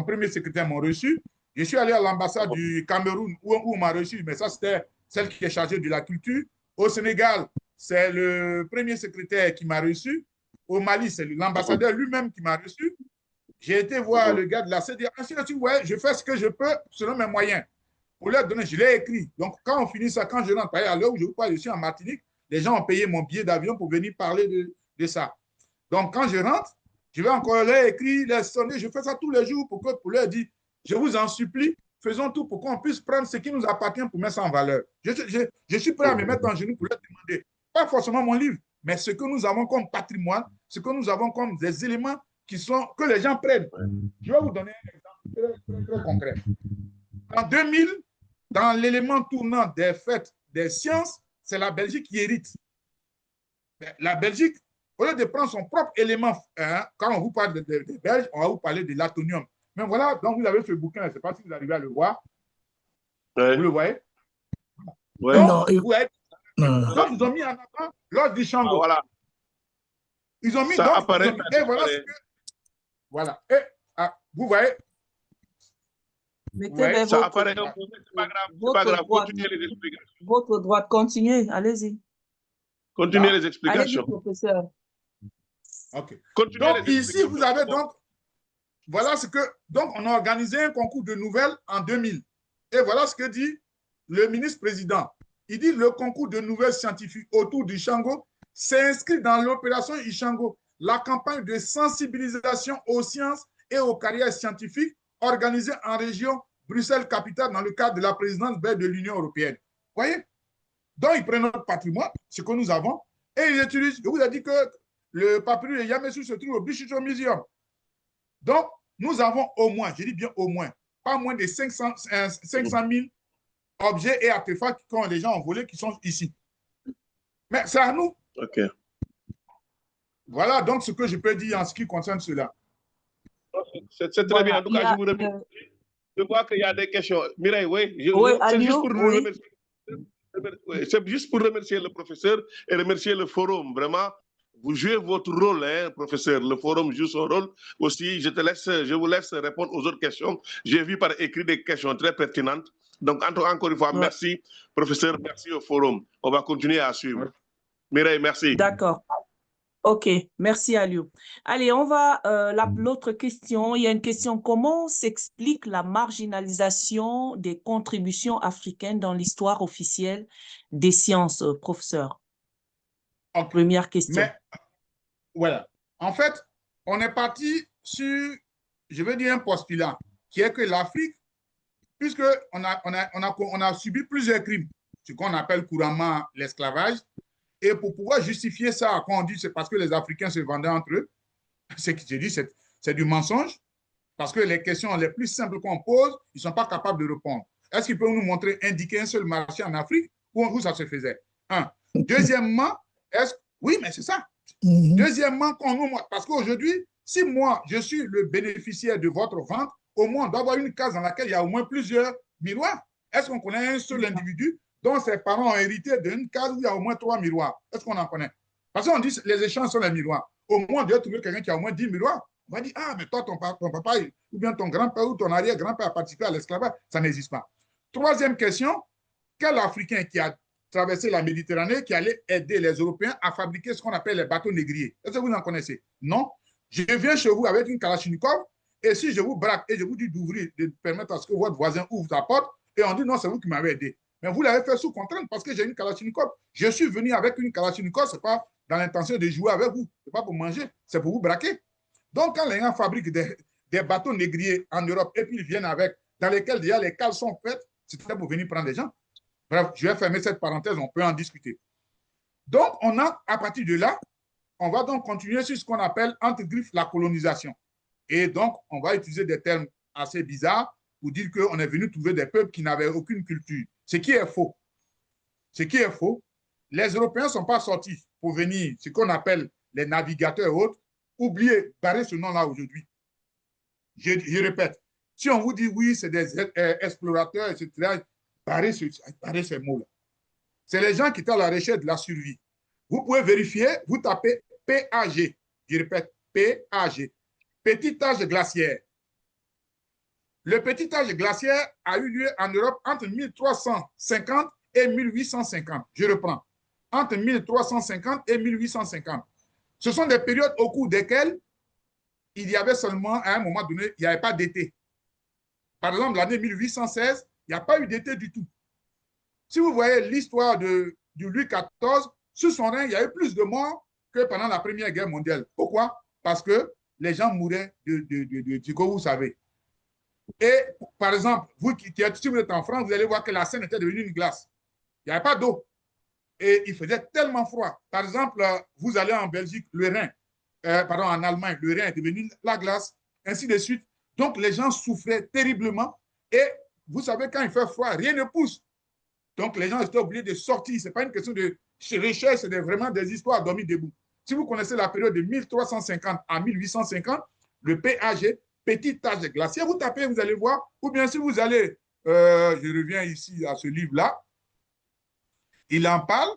premier secrétaire m'ont reçu. Je suis allé à l'ambassade du Cameroun où on m'a reçu, mais ça, c'était celle qui est chargée de la culture. Au Sénégal, c'est le premier secrétaire qui m'a reçu. Au Mali, c'est l'ambassadeur lui-même qui m'a reçu. J'ai été voir le gars de la CDA. Ouais, je fais ce que je peux selon mes moyens. Pour leur donner, je l'ai écrit. Donc, quand on finit ça, quand je rentre, à l'heure où je vous parle, je suis en Martinique, les gens ont payé mon billet d'avion pour venir parler de ça. Donc, quand je rentre, je vais encore leur écrire, les sonner. Je fais ça tous les jours pour leur dire, je vous en supplie, faisons tout pour qu'on puisse prendre ce qui nous appartient pour mettre ça en valeur. Je suis prêt à me mettre en genoux pour leur demander, pas forcément mon livre, mais ce que nous avons comme patrimoine, ce que nous avons comme des éléments que les gens prennent. Je vais vous donner un exemple très concret. En 2000, dans l'élément tournant des fêtes des sciences, c'est la Belgique qui hérite. La Belgique, au lieu de prendre son propre élément, quand on vous parle des Belges, on va vous parler de l'atonium. Mais voilà, donc vous avez ce bouquin, je ne sais pas si vous arrivez à le voir. Vous le voyez? Donc, donc, ils ont mis en avant l'ordre du Shango. Voilà. Ils ont mis ça donc, apparaît. Et voilà ce que. Voilà. Et vous voyez. Mettez ça apparaît. C'est pas grave. C'est pas grave. Continuez les explications. Votre droit, continuez. Allez-y. Continuez les explications. Allez-y, professeur. OK. Continuez donc, ici, vous avez donc. Voilà ce que. Donc, on a organisé un concours de nouvelles en 2000. Et voilà ce que dit le ministre-président. Il dit le concours de nouvelles scientifiques autour du Shango s'inscrit dans l'opération Ishango, la campagne de sensibilisation aux sciences et aux carrières scientifiques organisée en région Bruxelles-Capitale dans le cadre de la présidence belge de l'Union européenne. Vous voyez? Donc, ils prennent notre patrimoine, ce que nous avons, et ils utilisent. Je vous ai dit que le papyrus de Yamesu se trouve au British Museum. Donc, nous avons au moins, je dis bien au moins, pas moins de 500 000 objets et artefacts que les gens ont volés qui sont ici. Mais c'est à nous. OK. Voilà donc ce que je peux dire en ce qui concerne cela. C'est très bien. En tout cas, je vous remercie. Je vois qu'il y a des questions. Mireille, oui. C'est juste pour nous remercier. C'est juste pour remercier le professeur et remercier le forum. Vraiment, vous jouez votre rôle, hein, professeur. Le forum joue son rôle. Aussi, je vous laisse répondre aux autres questions. J'ai vu par écrit des questions très pertinentes. Donc, encore une fois, merci, professeur. Merci au forum. On va continuer à suivre. Mireille, merci. D'accord. OK, merci Aliou. Allez, on va l'autre question. Il y a une question. Comment s'explique la marginalisation des contributions africaines dans l'histoire officielle des sciences, professeur? Okay. Première question. Mais, voilà. En fait, on est parti sur, je veux dire, un postulat qui est que l'Afrique puisqu'on on a subi plusieurs crimes, ce qu'on appelle couramment l'esclavage, et pour pouvoir justifier ça, quand on dit c'est parce que les Africains se vendaient entre eux, ce que j'ai dit, c'est du mensonge, parce que les questions les plus simples qu'on pose, ils ne sont pas capables de répondre. Est-ce qu'ils peuvent nous montrer, indiquer un seul marché en Afrique où ça se faisait? Un. Deuxièmement, oui, mais c'est ça. Deuxièmement, parce qu'aujourd'hui, si moi, je suis le bénéficiaire de votre vente, au moins, on doit avoir une case dans laquelle il y a au moins plusieurs miroirs. Est-ce qu'on connaît un seul individu dont ses parents ont hérité d'une case où il y a au moins 3 miroirs? Est-ce qu'on en connaît? Parce qu'on dit que les échanges sont les miroirs. Au moins, on doit trouver quelqu'un qui a au moins 10 miroirs. On va dire, ah, mais toi, ton papa, ou bien ton grand-père ou ton arrière-grand-père a participé à l'esclavage. Ça n'existe pas. Troisième question, quel Africain qui a traversé la Méditerranée, qui allait aider les Européens à fabriquer ce qu'on appelle les bateaux négriers? Est-ce que vous en connaissez? Non. Je viens chez vous avec une Kalachnikov, et si je vous braque et je vous dis d'ouvrir, de permettre à ce que votre voisin ouvre sa porte, et on dit non, c'est vous qui m'avez aidé. Mais vous l'avez fait sous contrainte parce que j'ai une Kalachnikov. Je suis venu avec une Kalachnikov, ce n'est pas dans l'intention de jouer avec vous, ce n'est pas pour manger, c'est pour vous braquer. Donc, quand les gens fabriquent des bateaux négriers en Europe et puis ils viennent avec, dans lesquels déjà les cales sont faites, c'était pour venir prendre les gens. Bref, je vais fermer cette parenthèse, on peut en discuter. Donc, à partir de là, on va donc continuer sur ce qu'on appelle, entre griffes, la colonisation. Et donc, on va utiliser des termes assez bizarres pour dire qu'on est venu trouver des peuples qui n'avaient aucune culture. Ce qui est faux. Ce qui est faux, les Européens ne sont pas sortis pour venir, ce qu'on appelle les navigateurs et autres. Oubliez, barrez ce nom-là aujourd'hui. Je répète, si on vous dit oui, c'est des explorateurs, etc., barrez ces mots-là. C'est les gens qui sont à la recherche de la survie. Vous pouvez vérifier, vous tapez PAG. Je répète, PAG. Petit âge glaciaire. Le petit âge glaciaire a eu lieu en Europe entre 1350 et 1850. Je reprends. Entre 1350 et 1850. Ce sont des périodes au cours desquelles il y avait seulement, à un moment donné, il n'y avait pas d'été. Par exemple, l'année 1816, il n'y a pas eu d'été du tout. Si vous voyez l'histoire du Louis XIV, sous son règne, il y a eu plus de morts que pendant la Première Guerre mondiale. Pourquoi? Parce que les gens mouraient de ce que vous savez. Et, par exemple, si vous êtes en France, vous allez voir que la Seine était devenue une glace. Il n'y avait pas d'eau. Et il faisait tellement froid. Par exemple, vous allez en Belgique, le Rhin, en Allemagne, le Rhin est devenu la glace, ainsi de suite. Donc, les gens souffraient terriblement. Et vous savez, quand il fait froid, rien ne pousse. Donc, les gens étaient obligés de sortir. Ce n'est pas une question de recherche, c'est vraiment des histoires dormies debout. Si vous connaissez la période de 1350 à 1850, le PAG, petit âge glaciaire, vous tapez, vous allez voir. Ou bien si vous allez, je reviens ici à ce livre-là, il en parle,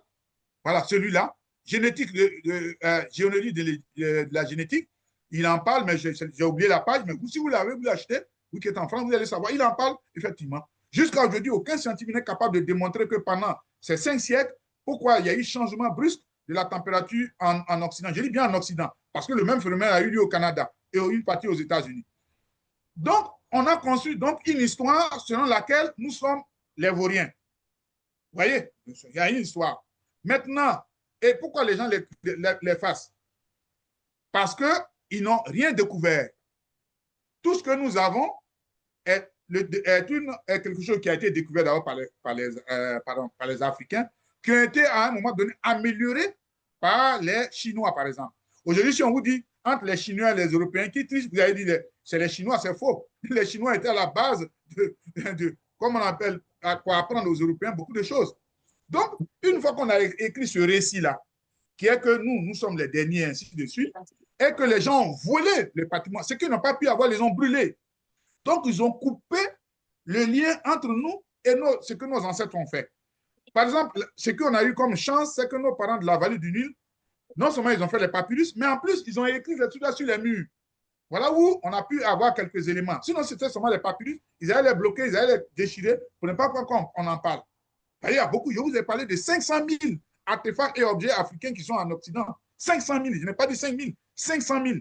voilà, celui-là, génétique géologie de la génétique, il en parle, mais j'ai oublié la page, mais si vous l'avez, vous l'achetez, vous qui êtes en France, vous allez savoir, il en parle, effectivement. Jusqu'à aujourd'hui, aucun scientifique n'est capable de démontrer que pendant ces 5 siècles, pourquoi il y a eu changement brusque de la température en Occident. Je dis bien en Occident, parce que le même phénomène a eu lieu au Canada et une partie aux États-Unis. Donc, on a conçu donc une histoire selon laquelle nous sommes les vauriens. Vous voyez, il y a une histoire. Maintenant, et pourquoi les gens les fassent? Parce qu'ils n'ont rien découvert. Tout ce que nous avons est quelque chose qui a été découvert d'abord par les Africains, qui ont été à un moment donné améliorés par les Chinois, par exemple. Aujourd'hui, si on vous dit entre les Chinois et les Européens, qui trichent, vous avez dit c'est les Chinois, c'est faux. Les Chinois étaient à la base comme on appelle, pour apprendre aux Européens beaucoup de choses. Donc, une fois qu'on a écrit ce récit-là, qui est que nous sommes les derniers, ainsi de suite, et que les gens ont volé le patrimoine, ceux qui n'ont pas pu avoir, les ont brûlés. Donc, ils ont coupé le lien entre nous et ce que nos ancêtres ont fait. Par exemple, ce qu'on a eu comme chance, c'est que nos parents de la vallée du Nil, non seulement ils ont fait les papyrus, mais en plus, ils ont écrit les trucs là sur les murs. Voilà où on a pu avoir quelques éléments. Sinon, c'était seulement les papyrus, ils allaient les bloquer, ils allaient les déchirer pour ne pas qu'on en parle. Il y a beaucoup, je vous ai parlé de 500 000 artefacts et objets africains qui sont en Occident. 500 000, je n'ai pas dit 5 000, 500 000.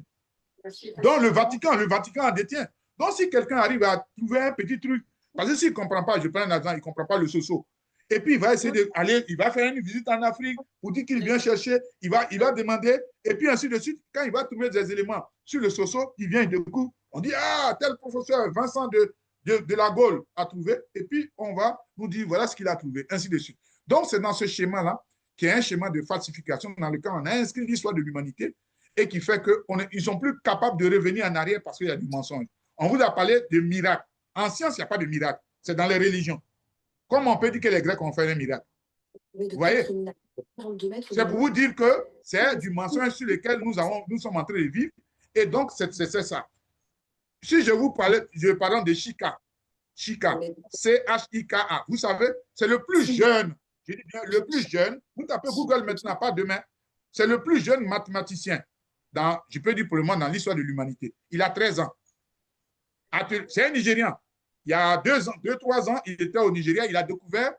Donc, le Vatican en détient. Donc, si quelqu'un arrive à trouver un petit truc, parce que s'il ne comprend pas, je prends un exemple, il ne comprend pas le soso. Et puis, il va essayer d'aller, il va faire une visite en Afrique pour dire qu'il vient chercher, il va demander, et puis ainsi de suite. Quand il va trouver des éléments sur le soso, il vient de coup, on dit, ah, tel professeur Vincent de la Gaule a trouvé, et puis on va nous dire voilà ce qu'il a trouvé, ainsi de suite. Donc, c'est dans ce schéma-là, qui est un schéma de falsification dans lequel on a inscrit l'histoire de l'humanité et qui fait qu'ils ne sont plus capables de revenir en arrière parce qu'il y a du mensonge. On vous a parlé de miracles. En science, il n'y a pas de miracle. C'est dans les religions. Comment on peut dire que les Grecs ont fait un miracle? Vous voyez? C'est pour vous dire que c'est du mensonge sur lequel nous sommes en train de vivre. Et donc, c'est ça. Si je vous parlais, par exemple, de Chika, C-H-I-K-A, vous savez, c'est le plus jeune, je dis bien le plus jeune, vous tapez Google maintenant, pas demain, c'est le plus jeune mathématicien, je peux dire pour le moment, dans l'histoire de l'humanité. Il a 13 ans. C'est un Nigérian. Il y a 2-3 ans, il était au Nigeria, il a découvert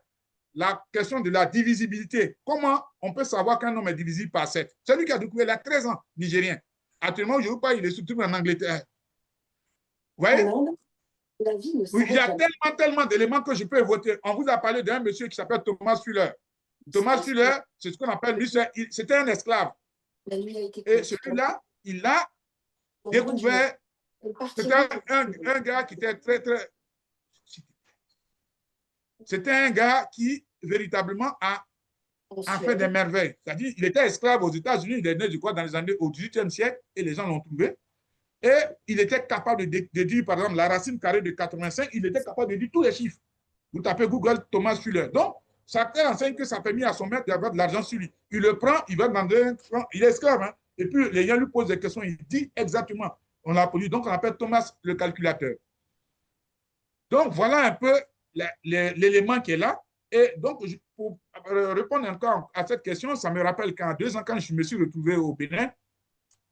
la question de la divisibilité. Comment on peut savoir qu'un nombre est divisible par 7? C'est lui qui a découvert, il a 13 ans, Nigérien. Actuellement, je ne vous parle, il est structuré en Angleterre. Vous voyez? La vie ne oui, il y a tellement d'éléments que je peux évoquer. On vous a parlé d'un monsieur qui s'appelle Thomas Fuller. Thomas Fuller, c'est ce qu'on appelle, c'était un esclave. Et celui-là, il a découvert, c'était un gars qui était très... C'était un gars qui, véritablement, a fait des merveilles. C'est-à-dire, il était esclave aux États-Unis, il est né, je crois, dans les années au XVIIIe siècle, et les gens l'ont trouvé. Et il était capable de dire, par exemple, la racine carrée de 85, il était capable de dire tous les chiffres. Vous tapez Google Thomas Fuller. Donc, ça enseigne que ça permet à son maître d'avoir de l'argent sur lui. Il le prend, il va dans un franc, il est esclave. Hein? Et puis, les gens lui posent des questions, il dit exactement. On l'a appelé, donc on appelle Thomas le calculateur. Donc, voilà un peu l'élément qui est là. Et donc, pour répondre encore à cette question, ça me rappelle qu'en 2 ans, quand je me suis retrouvé au Bénin,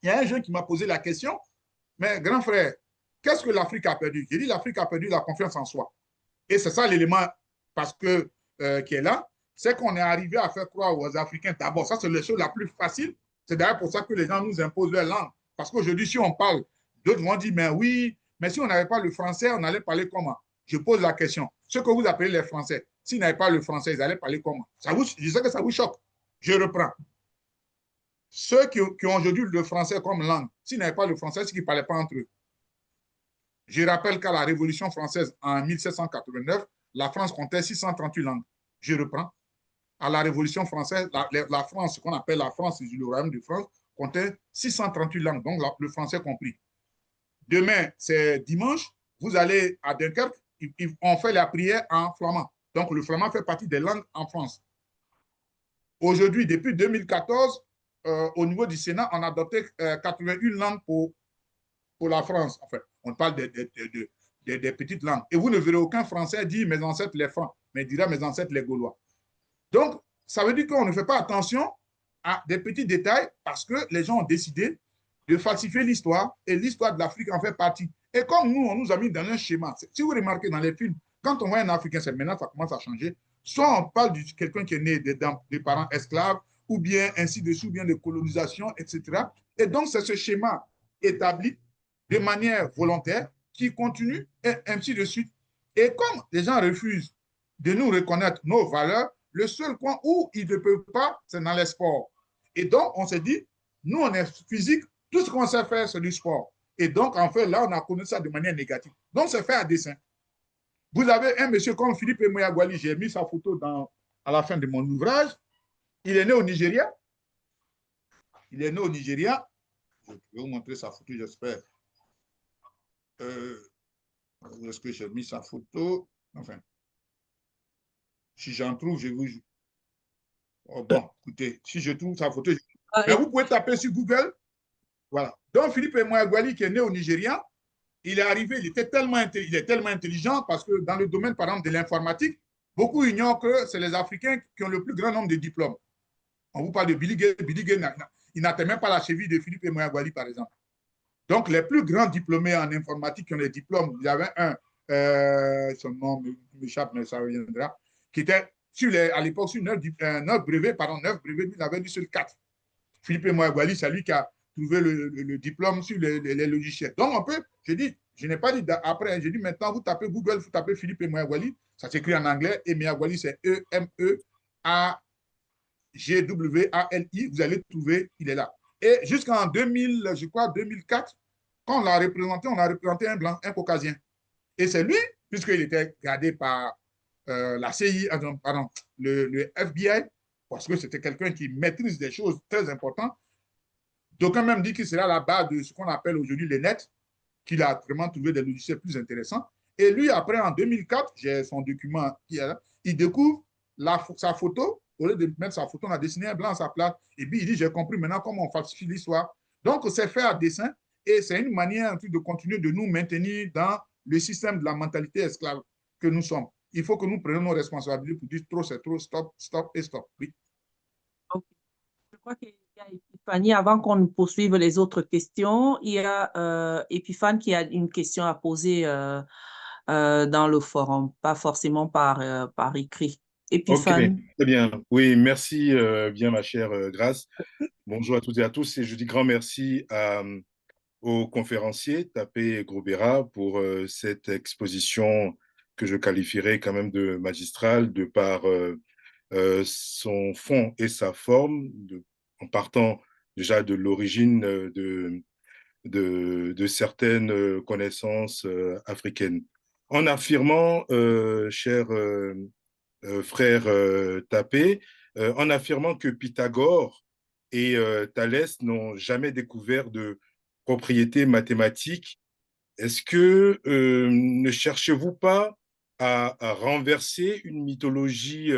il y a un jeune qui m'a posé la question, mais grand frère, qu'est-ce que l'Afrique a perdu? J'ai dit l'Afrique a perdu la confiance en soi. Et c'est ça l'élément qui est là, c'est qu'on est arrivé à faire croire aux Africains, d'abord, ça c'est la chose la plus facile, c'est d'ailleurs pour ça que les gens nous imposent leur langue. Parce qu'aujourd'hui, si on parle, d'autres vont dire, mais oui, mais si on n'avait pas le français, on allait parler comment? Je pose la question. Ce que vous appelez les Français, s'ils n'avaient pas le français, ils allaient parler comment? Je sais que ça vous choque. Je reprends. Ceux qui ont aujourd'hui le français comme langue, s'ils n'avaient pas le français, c'est qu'ils ne parlaient pas entre eux. Je rappelle qu'à la Révolution française, en 1789, la France comptait 638 langues. Je reprends. À la Révolution française, la France, ce qu'on appelle la France, le Royaume de France, comptait 638 langues, donc le français compris. Demain, c'est dimanche, vous allez à Dunkerque, on fait la prière en flamand. Donc, le flamand fait partie des langues en France. Aujourd'hui, depuis 2014, au niveau du Sénat, on a adopté 81 langues pour la France. Enfin, on parle des petites langues. Et vous ne verrez aucun Français dire mes ancêtres les Francs, mais il dira mes ancêtres les Gaulois. Donc, ça veut dire qu'on ne fait pas attention à des petits détails parce que les gens ont décidé de falsifier l'histoire et l'histoire de l'Afrique en fait partie. Et comme nous, on nous a mis dans un schéma. Si vous remarquez dans les films, quand on voit un Africain, c'est maintenant ça commence à changer. Soit on parle de quelqu'un qui est né des parents esclaves, ou bien ainsi de suite, ou bien de colonisation, etc. Et donc, c'est ce schéma établi de manière volontaire qui continue, et ainsi de suite. Et comme les gens refusent de nous reconnaître nos valeurs, le seul coin où ils ne peuvent pas, c'est dans les sports. Et donc, on s'est dit, nous, on est physique, tout ce qu'on sait faire, c'est du sport. Et donc, en fait, là, on a connu ça de manière négative. Donc, c'est fait à dessein. Vous avez un monsieur comme Philippe Emeagwali, j'ai mis sa photo à la fin de mon ouvrage. Il est né au Nigeria. Il est né au Nigeria. Je vais vous montrer sa photo, j'espère. Est-ce que j'ai mis sa photo? Enfin, si j'en trouve, je vous... Oh, bon, écoutez, si je trouve sa photo... Mais vous pouvez taper sur Google. Voilà. Donc, Philippe Emeagwali, qui est né au Nigeria, il est arrivé, il est tellement intelligent parce que dans le domaine, par exemple, de l'informatique, beaucoup ignorent que c'est les Africains qui ont le plus grand nombre de diplômes. On vous parle de Billy Gates. Billy Gates, il n'atteint même pas la cheville de Philippe Emeagwali, par exemple. Donc, les plus grands diplômés en informatique qui ont des diplômes, il y avait un, son nom m'échappe, mais ça reviendra, qui était à l'époque sur 9 brevets, il avait du seul 4. Philippe Emeagwali, c'est lui qui a trouvé le diplôme sur les logiciels. Donc, on peut, je dis, je n'ai pas dit après, j'ai dit maintenant, vous tapez Google, vous tapez Philippe Emeagwali, ça s'écrit en anglais, Emeagwali, c'est E-M-E-A-G-W-A-L-I, vous allez trouver, il est là. Et jusqu'en 2000, je crois, 2004, quand on l'a représenté un blanc, un caucasien. Et c'est lui puisqu'il était gardé par la CIA, pardon, le FBI, parce que c'était quelqu'un qui maîtrise des choses très importantes. D'aucuns même dit que c'est là la base de ce qu'on appelle aujourd'hui les nets, qu'il a vraiment trouvé des logiciels plus intéressants. Et lui, après, en 2004, j'ai son document qui est là, il découvre sa photo. Au lieu de mettre sa photo, on a dessiné un blanc à sa place. Et puis, il dit, j'ai compris maintenant comment on falsifie l'histoire. Donc, c'est fait à dessin et c'est une manière de continuer de nous maintenir dans le système de la mentalité esclave que nous sommes. Il faut que nous prenions nos responsabilités pour dire trop, c'est trop, stop, stop et stop. Oui. Ok. Je crois qu'il y a Epiphanie. Avant qu'on poursuive les autres questions, il y a Epiphane qui a une question à poser dans le forum, pas forcément par écrit. Ok, Epiphane. très bien. Oui, merci bien, ma chère Grâce. Bonjour à toutes et à tous. Et je dis grand merci aux conférenciers, Tapé et Grobera, pour cette exposition que je qualifierais quand même de magistrale, de par son fond et sa forme, en partant déjà de l'origine de certaines connaissances africaines. En affirmant, cher frère Tapé, en affirmant que Pythagore et Thalès n'ont jamais découvert de propriétés mathématiques, est-ce que ne cherchez-vous pas à renverser une mythologie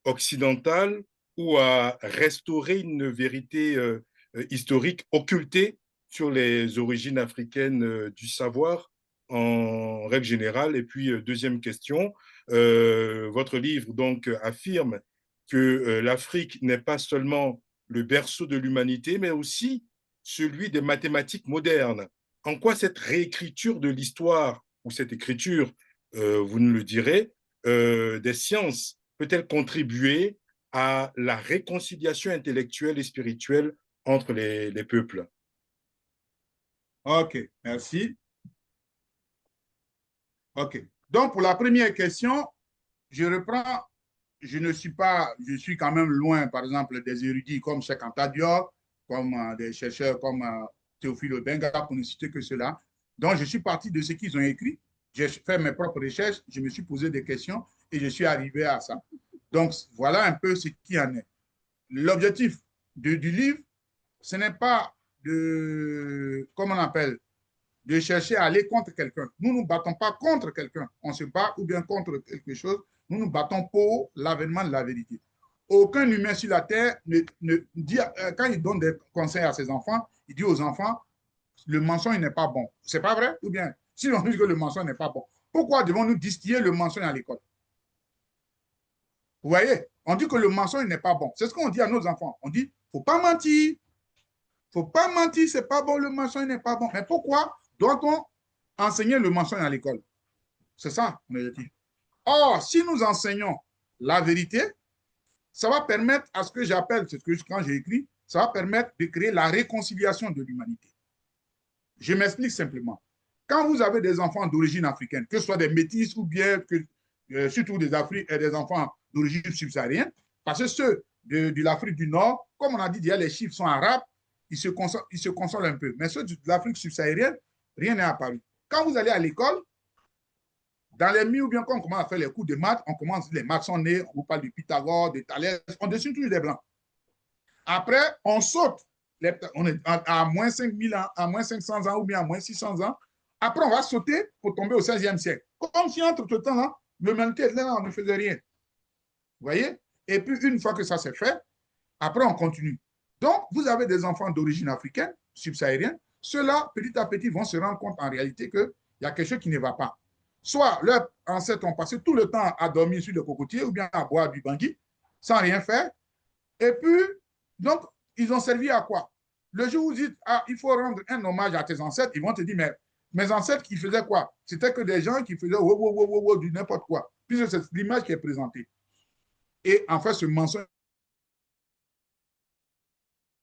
occidentale ou à restaurer une vérité historique occultée sur les origines africaines du savoir en règle générale? Et puis, deuxième question, votre livre donc affirme que l'Afrique n'est pas seulement le berceau de l'humanité, mais aussi celui des mathématiques modernes. En quoi cette réécriture de l'histoire, ou cette écriture, vous nous le direz, des sciences peut-elle contribuer à la réconciliation intellectuelle et spirituelle entre les peuples? OK, merci. OK. Donc, pour la première question, je reprends, je suis quand même loin, par exemple, des érudits comme Cheikh Anta Diop, comme des chercheurs comme Théophile Obenga, pour ne citer que cela. Donc, je suis parti de ce qu'ils ont écrit. J'ai fait mes propres recherches, je me suis posé des questions et je suis arrivé à ça. Donc, voilà un peu ce qu'il y en est. L'objectif du livre, ce n'est pas de, comment on appelle, de chercher à aller contre quelqu'un. Nous ne nous battons pas contre quelqu'un. On se bat ou bien contre quelque chose. Nous nous battons pour l'avènement de la vérité. Aucun humain sur la terre ne dit, quand il donne des conseils à ses enfants, il dit aux enfants, le mensonge n'est pas bon. C'est pas vrai? Ou bien, si on dit que le mensonge n'est pas bon, pourquoi devons-nous distiller le mensonge à l'école? Vous voyez? On dit que le mensonge n'est pas bon. C'est ce qu'on dit à nos enfants. On dit, il ne faut pas mentir. Il ne faut pas mentir, c'est pas bon, le mensonge n'est pas bon. Mais pourquoi doit-on enseigner le mensonge à l'école? C'est ça, on a dit. Or, si nous enseignons la vérité, ça va permettre à ce que j'appelle, c'est ce que quand j'ai écrit, ça va permettre de créer la réconciliation de l'humanité. Je m'explique simplement. Quand vous avez des enfants d'origine africaine, que ce soit des métis ou bien que, surtout des enfants d'origine subsaharienne, parce que ceux de l'Afrique du Nord, comme on a dit, déjà, les chiffres sont arabes, ils se consolent un peu. Mais ceux de l'Afrique subsaharienne, rien n'est apparu. Quand vous allez à l'école, dans les milieux, ou bien quand on commence à faire les cours de maths, on commence, les maths sont nés, on vous parle de Pythagore, de Thalès, on dessine toujours des blancs. Après, on saute, on est à moins 5000 ans, à moins 500 ans ou bien à moins 600 ans. Après, on va sauter pour tomber au 16e siècle. Comme si entre ce temps-là, l'humanité était là, on ne faisait rien. Vous voyez? Et puis, une fois que ça s'est fait, après, on continue. Donc, vous avez des enfants d'origine africaine, subsaharienne. Ceux-là, petit à petit, vont se rendre compte en réalité qu'il y a quelque chose qui ne va pas. Soit leurs ancêtres ont passé tout le temps à dormir sur le cocotier ou bien à boire du bangui sans rien faire. Et puis, donc, ils ont servi à quoi? Le jour où vous dites, ah, il faut rendre un hommage à tes ancêtres, ils vont te dire, mais mes ancêtres, qui faisaient quoi? C'était que des gens qui faisaient du n'importe quoi. Puisque c'est l'image qui est présentée. Et en fait, ce mensonge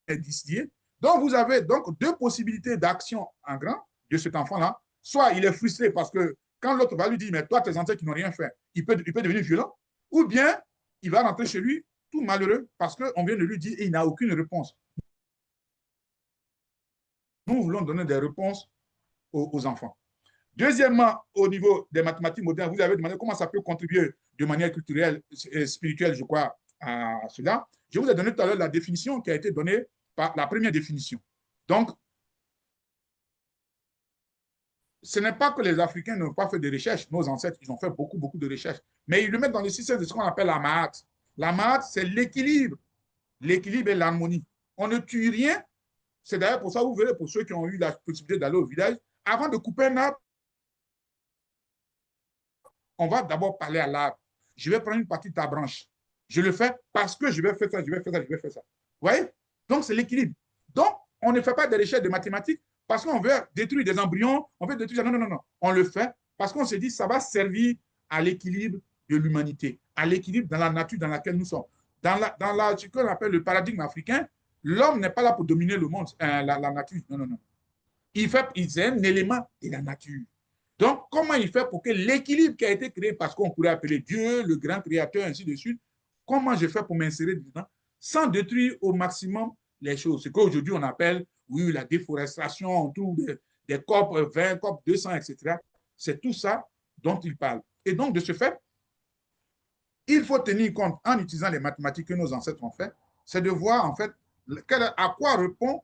est distillé. Donc, vous avez donc deux possibilités d'action en grand de cet enfant-là. Soit il est frustré parce que quand l'autre va lui dire, mais toi, tes ancêtres qui n'ont rien fait, il peut devenir violent. Ou bien, il va rentrer chez lui tout malheureux parce qu'on vient de lui dire et il n'a aucune réponse. Nous voulons donner des réponses aux enfants. Deuxièmement, au niveau des mathématiques modernes, vous avez demandé comment ça peut contribuer de manière culturelle et spirituelle, je crois, à cela. Je vous ai donné tout à l'heure la définition qui a été donnée par la première définition. Donc, ce n'est pas que les Africains n'ont pas fait de recherches. Nos ancêtres, ils ont fait beaucoup, beaucoup de recherches. Mais ils le mettent dans le système de ce qu'on appelle la Mahat. La Mahat, c'est l'équilibre. L'équilibre et l'harmonie. On ne tue rien. C'est d'ailleurs pour ça, vous verrez, pour ceux qui ont eu la possibilité d'aller au village, avant de couper un arbre, on va d'abord parler à l'arbre. Je vais prendre une partie de ta branche. Je le fais parce que je vais faire ça, je vais faire ça, je vais faire ça. Vous voyez? Donc, c'est l'équilibre. Donc, on ne fait pas des recherches de mathématiques parce qu'on veut détruire des embryons, on veut détruire... Non, non, non, non. On le fait parce qu'on se dit que ça va servir à l'équilibre de l'humanité, à l'équilibre dans la nature dans laquelle nous sommes. Dans ce qu'on appelle le paradigme africain, l'homme n'est pas là pour dominer le monde, la nature. Non, non, non. Il est un élément de la nature. Donc, comment il fait pour que l'équilibre qui a été créé, parce qu'on pourrait appeler Dieu, le grand créateur, ainsi de suite, comment je fais pour m'insérer dedans sans détruire au maximum les choses? Ce qu'aujourd'hui on appelle, oui, la déforestation autour des COP 20, COP 200, etc. C'est tout ça dont il parle. Et donc, de ce fait, il faut tenir compte, en utilisant les mathématiques que nos ancêtres ont fait, c'est de voir, en fait, à quoi répond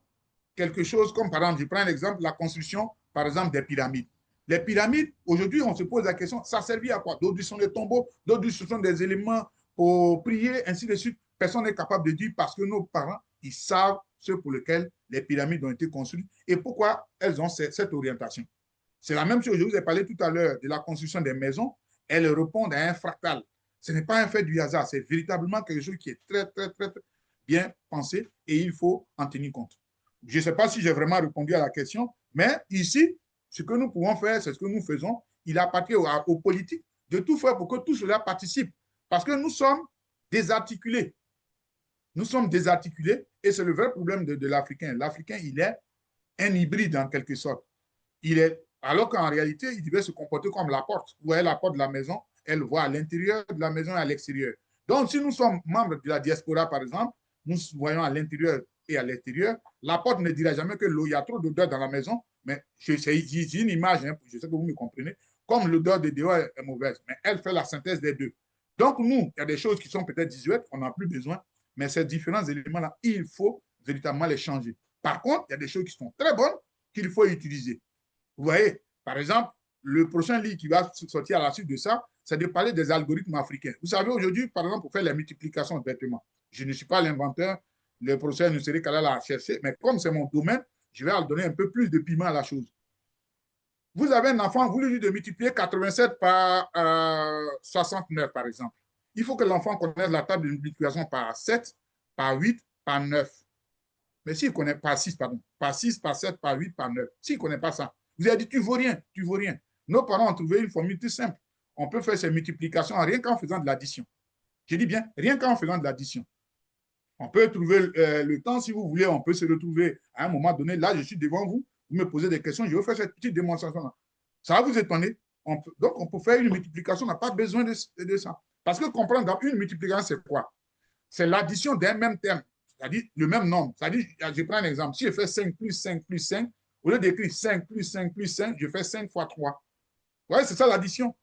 quelque chose comme, par exemple, je prends un exemple, la construction, par exemple, des pyramides. Les pyramides, aujourd'hui, on se pose la question, ça servit à quoi? D'autres sont des tombeaux, d'autres ce sont des éléments pour prier, ainsi de suite. Personne n'est capable de dire parce que nos parents, ils savent ce pour lequel les pyramides ont été construites et pourquoi elles ont cette orientation. C'est la même chose, je vous ai parlé tout à l'heure de la construction des maisons, elles répondent à un fractal. Ce n'est pas un fait du hasard, c'est véritablement quelque chose qui est très, très, très, très bien pensé et il faut en tenir compte. Je ne sais pas si j'ai vraiment répondu à la question, mais ici, ce que nous pouvons faire, c'est ce que nous faisons. Il appartient aux politiques de tout faire pour que tout cela participe. Parce que nous sommes désarticulés. Nous sommes désarticulés et c'est le vrai problème de l'Africain. L'Africain, il est un hybride en quelque sorte. Alors qu'en réalité, il devait se comporter comme la porte. Vous voyez la porte de la maison, elle voit à l'intérieur de la maison et à l'extérieur. Donc, si nous sommes membres de la diaspora, par exemple, nous voyons à l'intérieur et à l'extérieur, la porte ne dira jamais que l'eau, il y a trop d'odeur dans la maison, mais c'est une image, hein, je sais que vous me comprenez, comme l'odeur de dehors est mauvaise, mais elle fait la synthèse des deux. Donc, nous, il y a des choses qui sont peut-être désuètes, on n'en a plus besoin, mais ces différents éléments-là, il faut véritablement les changer. Par contre, il y a des choses qui sont très bonnes qu'il faut utiliser. Vous voyez, par exemple, le prochain livre qui va sortir à la suite de ça, c'est de parler des algorithmes africains. Vous savez, aujourd'hui, par exemple, pour faire la multiplication bêtement, je ne suis pas l'inventeur, le professeur ne serait qu'à la chercher, mais comme c'est mon domaine, je vais leur donner un peu plus de piment à la chose. Vous avez un enfant, vous lui dites de multiplier 87 par 69, par exemple. Il faut que l'enfant connaisse la table de multiplication par 7, par 8, par 9. Mais s'il ne connaît pas 6, pardon, par 6, par 7, par 8, par 9, s'il ne connaît pas ça, vous avez dit, tu ne vaux rien, tu ne vaux rien. Nos parents ont trouvé une formule tout simple. On peut faire ces multiplications rien qu'en faisant de l'addition. Je dis bien, rien qu'en faisant de l'addition. On peut trouver le temps, si vous voulez, on peut se retrouver à un moment donné. Là, je suis devant vous, vous me posez des questions, je vais faire cette petite démonstration-là. Ça va vous étonner. Donc, on peut faire une multiplication, on n'a pas besoin de ça. Parce que comprendre dans une multiplication, c'est quoi? C'est l'addition d'un même terme, c'est-à-dire le même nombre. C'est-à-dire, je prends un exemple. Si je fais 5 plus 5 plus 5, au lieu d'écrire 5 plus 5 plus 5, je fais 5 fois 3. Vous voyez, c'est ça l'addition.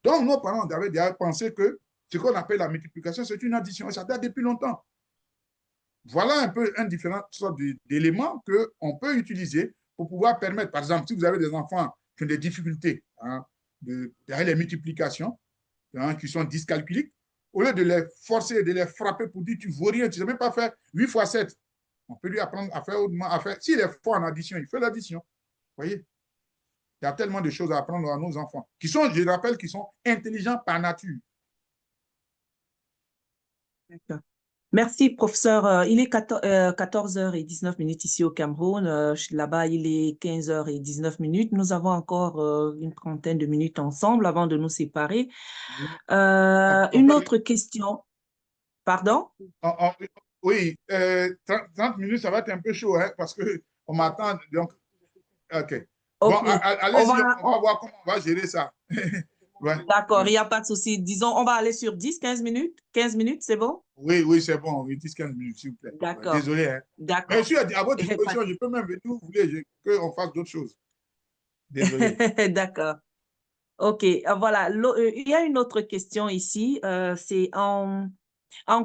Donc, nos parents avaient déjà pensé que ce qu'on appelle la multiplication, c'est une addition. Et ça date depuis longtemps. Voilà un peu un différent sorte d'éléments qu'on peut utiliser pour pouvoir permettre, par exemple, si vous avez des enfants qui ont des difficultés derrière les multiplications, qui sont dyscalculiques, au lieu de les forcer, de les frapper pour dire tu ne vaux rien, tu ne sais même pas faire 8 fois 7, on peut lui apprendre à faire autrement, s'il est fort en addition, il fait l'addition. Vous voyez? Il y a tellement de choses à apprendre à nos enfants, qui sont, je rappelle, qui sont intelligents par nature. D'accord. Merci, professeur. Il est 14h19 ici au Cameroun. Là-bas, il est 15h19. Nous avons encore une trentaine de minutes ensemble avant de nous séparer. Une autre question. Pardon? Oui, 30 minutes, ça va être un peu chaud, hein, parce qu'on m'attend. Donc, OK. Bon, allez-y, on va voir comment on va gérer ça. Ouais. D'accord, il n'y a pas de souci. Disons, on va aller sur 10-15 minutes. 15 minutes, c'est bon? Oui, c'est bon. 10-15 minutes, s'il vous plaît. D'accord. Désolé. Hein. D'accord. Mais je suis à votre disposition. Je peux même venir où vous voulez qu'on fasse d'autres choses. Désolé. D'accord. OK. Voilà. Il y a une autre question ici. C'est en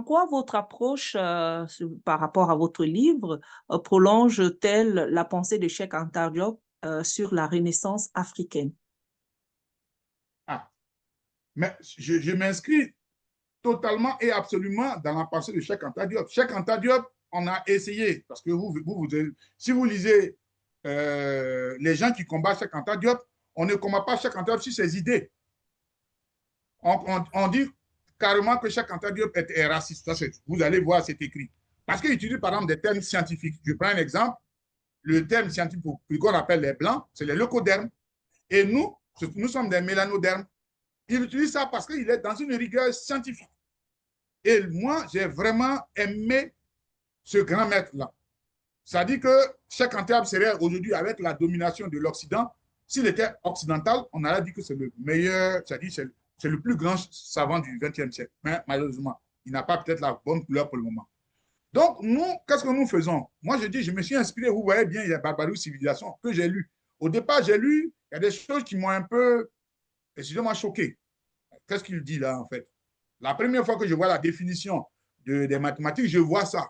quoi votre approche par rapport à votre livre prolonge-t-elle la pensée de Cheikh Anta Diop sur la Renaissance africaine? Ah, mais je m'inscris totalement et absolument dans la pensée de Cheikh Anta Diop. Cheikh Anta Diop, on a essayé, parce que si vous lisez les gens qui combattent Cheikh Anta Diop, on ne combat pas Cheikh Anta Diop sur ses idées. On dit carrément que Cheikh Anta Diop est raciste. Vous allez voir, c'est écrit. Parce qu'il utilise par exemple des termes scientifiques. Je prends un exemple. Le terme scientifique qu'on appelle les blancs, c'est les leucodermes. Et nous sommes des mélanodermes. Il utilise ça parce qu'il est dans une rigueur scientifique. Et moi, j'ai vraiment aimé ce grand maître-là. Ça dit que Cheikh Anta Diop serait aujourd'hui, avec la domination de l'Occident, s'il était occidental, on aurait dit que c'est le meilleur, c'est le plus grand savant du XXe siècle. Mais malheureusement, il n'a pas peut-être la bonne couleur pour le moment. Donc, nous, qu'est-ce que nous faisons? Moi, je dis, je me suis inspiré, vous voyez bien, il y a Barbarie Civilisation que j'ai lu. Au départ, j'ai lu, il y a des choses qui m'ont un peu, excusez-moi, choqué. Qu'est-ce qu'il dit là, en fait? La première fois que je vois la définition des mathématiques, je vois ça.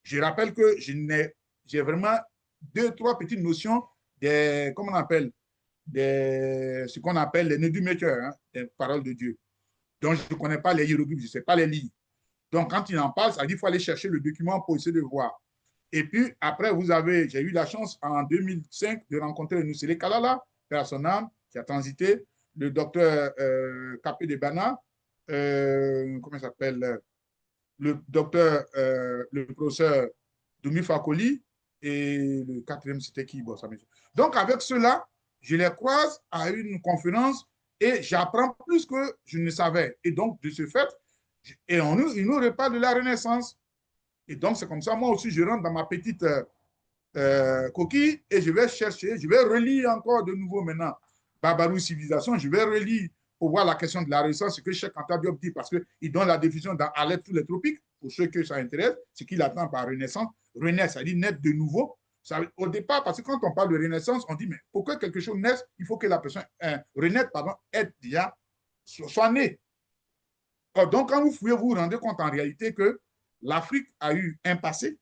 Je rappelle que j'ai vraiment 2-3 petites notions des, comment on appelle, ce qu'on appelle les néduméteurs, hein, des paroles de Dieu. Donc, je ne connais pas les hiéroglyphes, je ne sais pas les lire. Donc, quand il en parle, ça dit qu'il faut aller chercher le document pour essayer de voir. Et puis, après, j'ai eu la chance en 2005 de rencontrer Nusele Kalala, père à son âme, qui a transité, le docteur Capé de Bana, comment il s'appelle, le docteur, le professeur Doumi Fakoli, et le quatrième, c'était qui? Bon, ça donc, avec cela, je les croise à une conférence et j'apprends plus que je ne savais. Et donc, de ce fait, ils nous reparlent de la Renaissance. Et donc, c'est comme ça, moi aussi, je rentre dans ma petite coquille et je vais chercher, je vais relire encore de nouveau maintenant Barbarie Civilisation, je vais relire pour voir la question de la Renaissance, ce que Cheikh Anta Diop dit, parce qu'il donne la définition dans À l'aide tous les tropiques, pour ceux que ça intéresse, ce qu'il attend par Renaissance. Renaître, ça dit naître de nouveau. Ça, au départ, parce que quand on parle de Renaissance, on dit, mais pour que quelque chose naisse, il faut que la personne, renaître, pardon, soit née. Donc, quand vous fouillez, vous vous rendez compte en réalité que l'Afrique a eu un passé.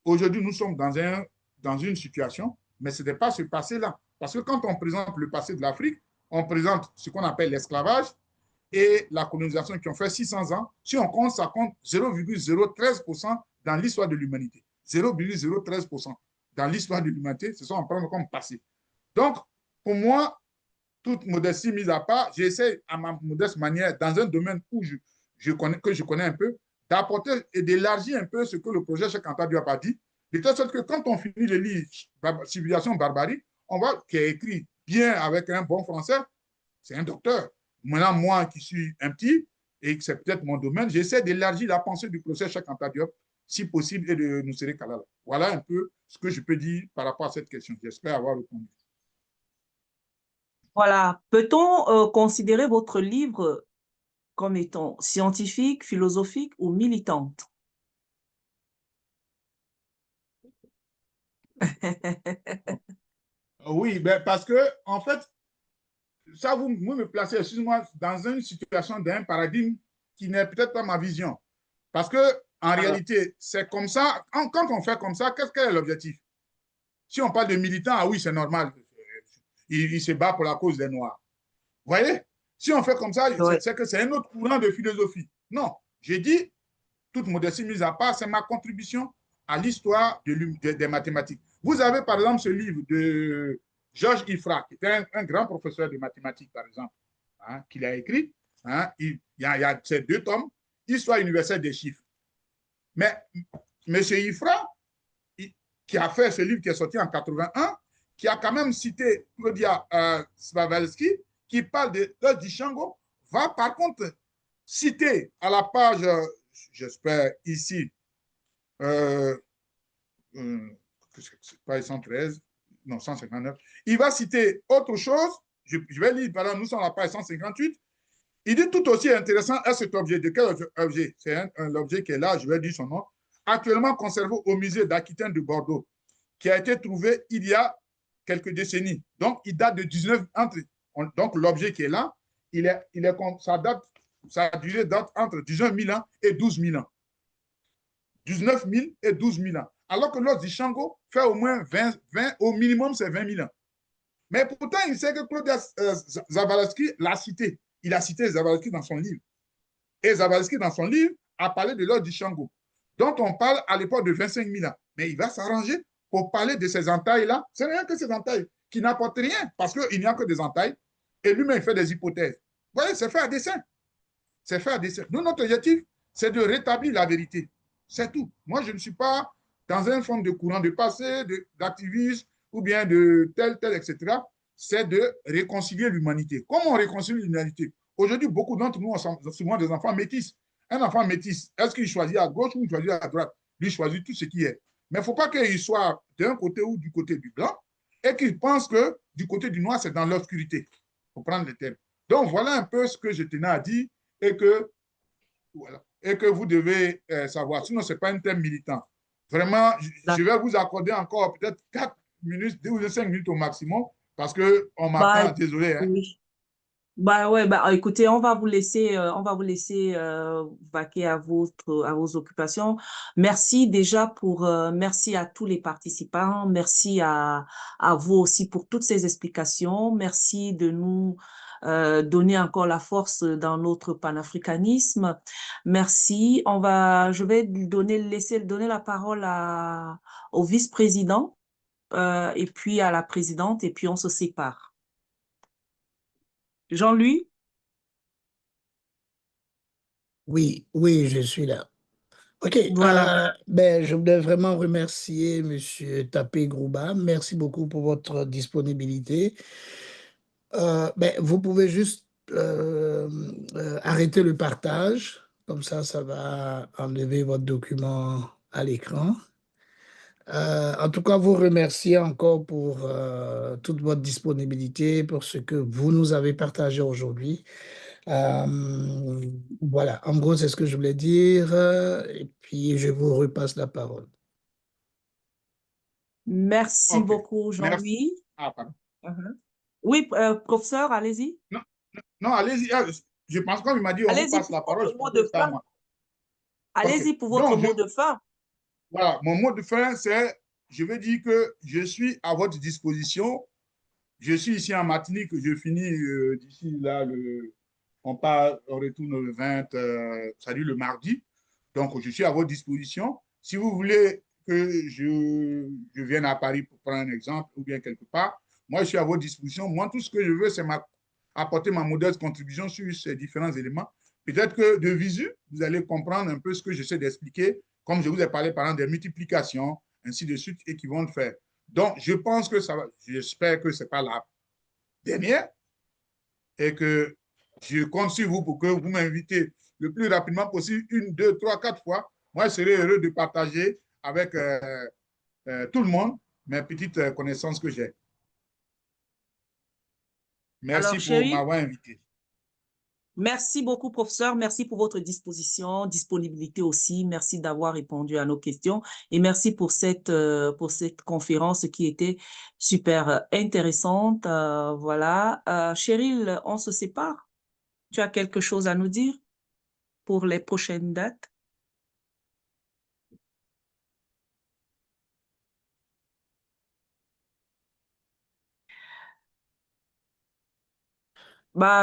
Aujourd'hui, nous sommes dans une situation, mais ce n'est pas ce passé-là. Parce que quand on présente le passé de l'Afrique, on présente ce qu'on appelle l'esclavage et la colonisation qui ont fait 600 ans. Si on compte, ça compte 0,013% dans l'histoire de l'humanité. 0,013% dans l'histoire de l'humanité, c'est ça qu'on prend comme passé. Donc, pour moi, toute modestie mise à part, j'essaie à ma modeste manière, dans un domaine où que je connais un peu, d'apporter et d'élargir un peu ce que le projet Cheikh Anta Diop a dit, de telle sorte que quand on finit le livre Civilisation Barbarie, on voit qu'il est écrit bien avec un bon français, c'est un docteur. Maintenant, moi qui suis un petit, et que c'est peut-être mon domaine, j'essaie d'élargir la pensée du projet Cheikh Anta Diop, si possible, et de Nusele Kalala. Voilà un peu ce que je peux dire par rapport à cette question. J'espère avoir répondu. Voilà. Peut-on considérer votre livre comme étant scientifique, philosophique ou militante? Oui, ben parce que, en fait, ça, vous me placez, excuse-moi, dans une situation d'un paradigme qui n'est peut-être pas ma vision. Parce que, en réalité, c'est comme ça. Quand on fait comme ça, quel est l'objectif? Si on parle de militants, ah oui, c'est normal. Il se bat pour la cause des Noirs. Vous voyez? Si on fait comme ça, Oui. c'est que c'est un autre courant de philosophie. Non, j'ai dit, toute modestie mise à part, c'est ma contribution à l'histoire des mathématiques. Vous avez, par exemple, ce livre de Georges Ifra, qui était un grand professeur de mathématiques, par exemple, hein, qu'il a écrit. Hein, il y a ces 2 tomes, Histoire universelle des chiffres. Mais M. Ifra, qui a fait ce livre qui est sorti en 81, qui a quand même cité Claudia Swavelski, qui parle de Dichango, va par contre citer à la page, j'espère ici, page 113, non, 159, il va citer autre chose, je vais lire, par exemple, nous sommes à la page 158, il dit tout aussi intéressant est cet objet. De quel objet? C'est l'objet qui est là, je vais dire son nom, actuellement conservé au musée d'Aquitaine de Bordeaux, qui a été trouvé il y a quelques décennies. Donc, il date de 19... donc, l'objet qui est là, sa durée date entre 19 000 ans et 12 000 ans. 19 000 et 12 000 ans. Alors que l'os d'Ishango fait au moins 20, au minimum, c'est 20 000 ans. Mais pourtant, il sait que Claude Zawalski l'a cité. Il a cité Zawalski dans son livre. Et Zawalski, dans son livre, a parlé de l'os d'Ishango, dont on parle à l'époque de 25 000 ans. Mais il va s'arranger pour parler de ces entailles-là. Ce n'est rien que ces entailles qui n'apportent rien, parce qu'il n'y a que des entailles. Et lui-même, il fait des hypothèses. Vous voyez, c'est fait à dessein. C'est fait à dessein. Nous, notre objectif, c'est de rétablir la vérité. C'est tout. Moi, je ne suis pas dans un fond de courant de passé, d'activisme ou bien de tel, etc. C'est de réconcilier l'humanité. Comment on réconcilie l'humanité? Aujourd'hui, beaucoup d'entre nous sont souvent des enfants métis. Un enfant métis, est-ce qu'il choisit à gauche ou il choisit à droite? Lui, il choisit tout ce qui est. Mais il ne faut pas qu'il soit d'un côté ou du côté du blanc et qu'il pense que du côté du noir, c'est dans l'obscurité. Il faut prendre les termes. Donc, voilà un peu ce que je tenais à dire et que, voilà, et que vous devez savoir. Sinon, ce n'est pas un thème militant. Vraiment, je vais vous accorder encore peut-être 4 minutes, 2 ou 5 minutes au maximum parce qu'on m'attend, désolé. Hein. Oui. Ouais, écoutez, on va vous laisser vaquer à vos occupations. Merci déjà merci à tous les participants. Merci à vous aussi pour toutes ces explications. Merci de nous donner encore la force dans notre panafricanisme. Merci. Je vais laisser donner la parole au vice-président et puis à la présidente et puis on se sépare. Jean-Louis? Oui, oui, je suis là. OK, Voilà. je voudrais vraiment remercier M. Tapé Grouba. Merci beaucoup pour votre disponibilité. Vous pouvez juste arrêter le partage. Comme ça va enlever votre document à l'écran. En tout cas, vous remercier encore pour toute votre disponibilité, pour ce que vous nous avez partagé aujourd'hui. Voilà, en gros, c'est ce que je voulais dire. Et puis, je vous repasse la parole. Merci beaucoup, Jean-Louis. Ah, pardon. Oui, professeur, allez-y. Non, allez-y. Je pense qu'il m'a dit on vous passe la parole. Allez-y pour votre mot de fin. Voilà, mon mot de fin, c'est, je veux dire que je suis à votre disposition. Je suis ici en Martinique, je finis d'ici là, on retourne le 20, le mardi. Donc, je suis à votre disposition. Si vous voulez que je vienne à Paris pour prendre un exemple ou bien quelque part, moi, je suis à votre disposition. Moi, tout ce que je veux, c'est apporter ma modeste contribution sur ces différents éléments. Peut-être que de visu, vous allez comprendre un peu ce que j'essaie d'expliquer, comme je vous ai parlé, par exemple, des multiplications, ainsi de suite, et qui vont le faire. Donc, je pense que ça va, j'espère que ce n'est pas la dernière et que je compte sur vous pour que vous m'invitez le plus rapidement possible, 1, 2, 3, 4 fois. Moi, je serai heureux de partager avec tout le monde mes petites connaissances que j'ai. Merci pour m'avoir invité. Merci beaucoup, professeur. Merci pour votre disponibilité aussi. Merci d'avoir répondu à nos questions et merci pour cette conférence qui était super intéressante. Voilà. Cheryl, on se sépare. Tu as quelque chose à nous dire pour les prochaines dates?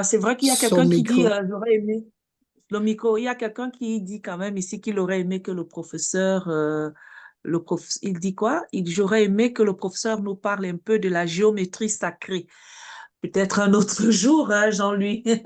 C'est vrai qu'il y a quelqu'un qui dit, j'aurais aimé. Le micro, il y a quelqu'un qui dit quand même ici qu'il aurait aimé que le professeur, il dit quoi? J'aurais aimé que le professeur nous parle un peu de la géométrie sacrée. Peut-être un autre jour, hein, Jean-Louis.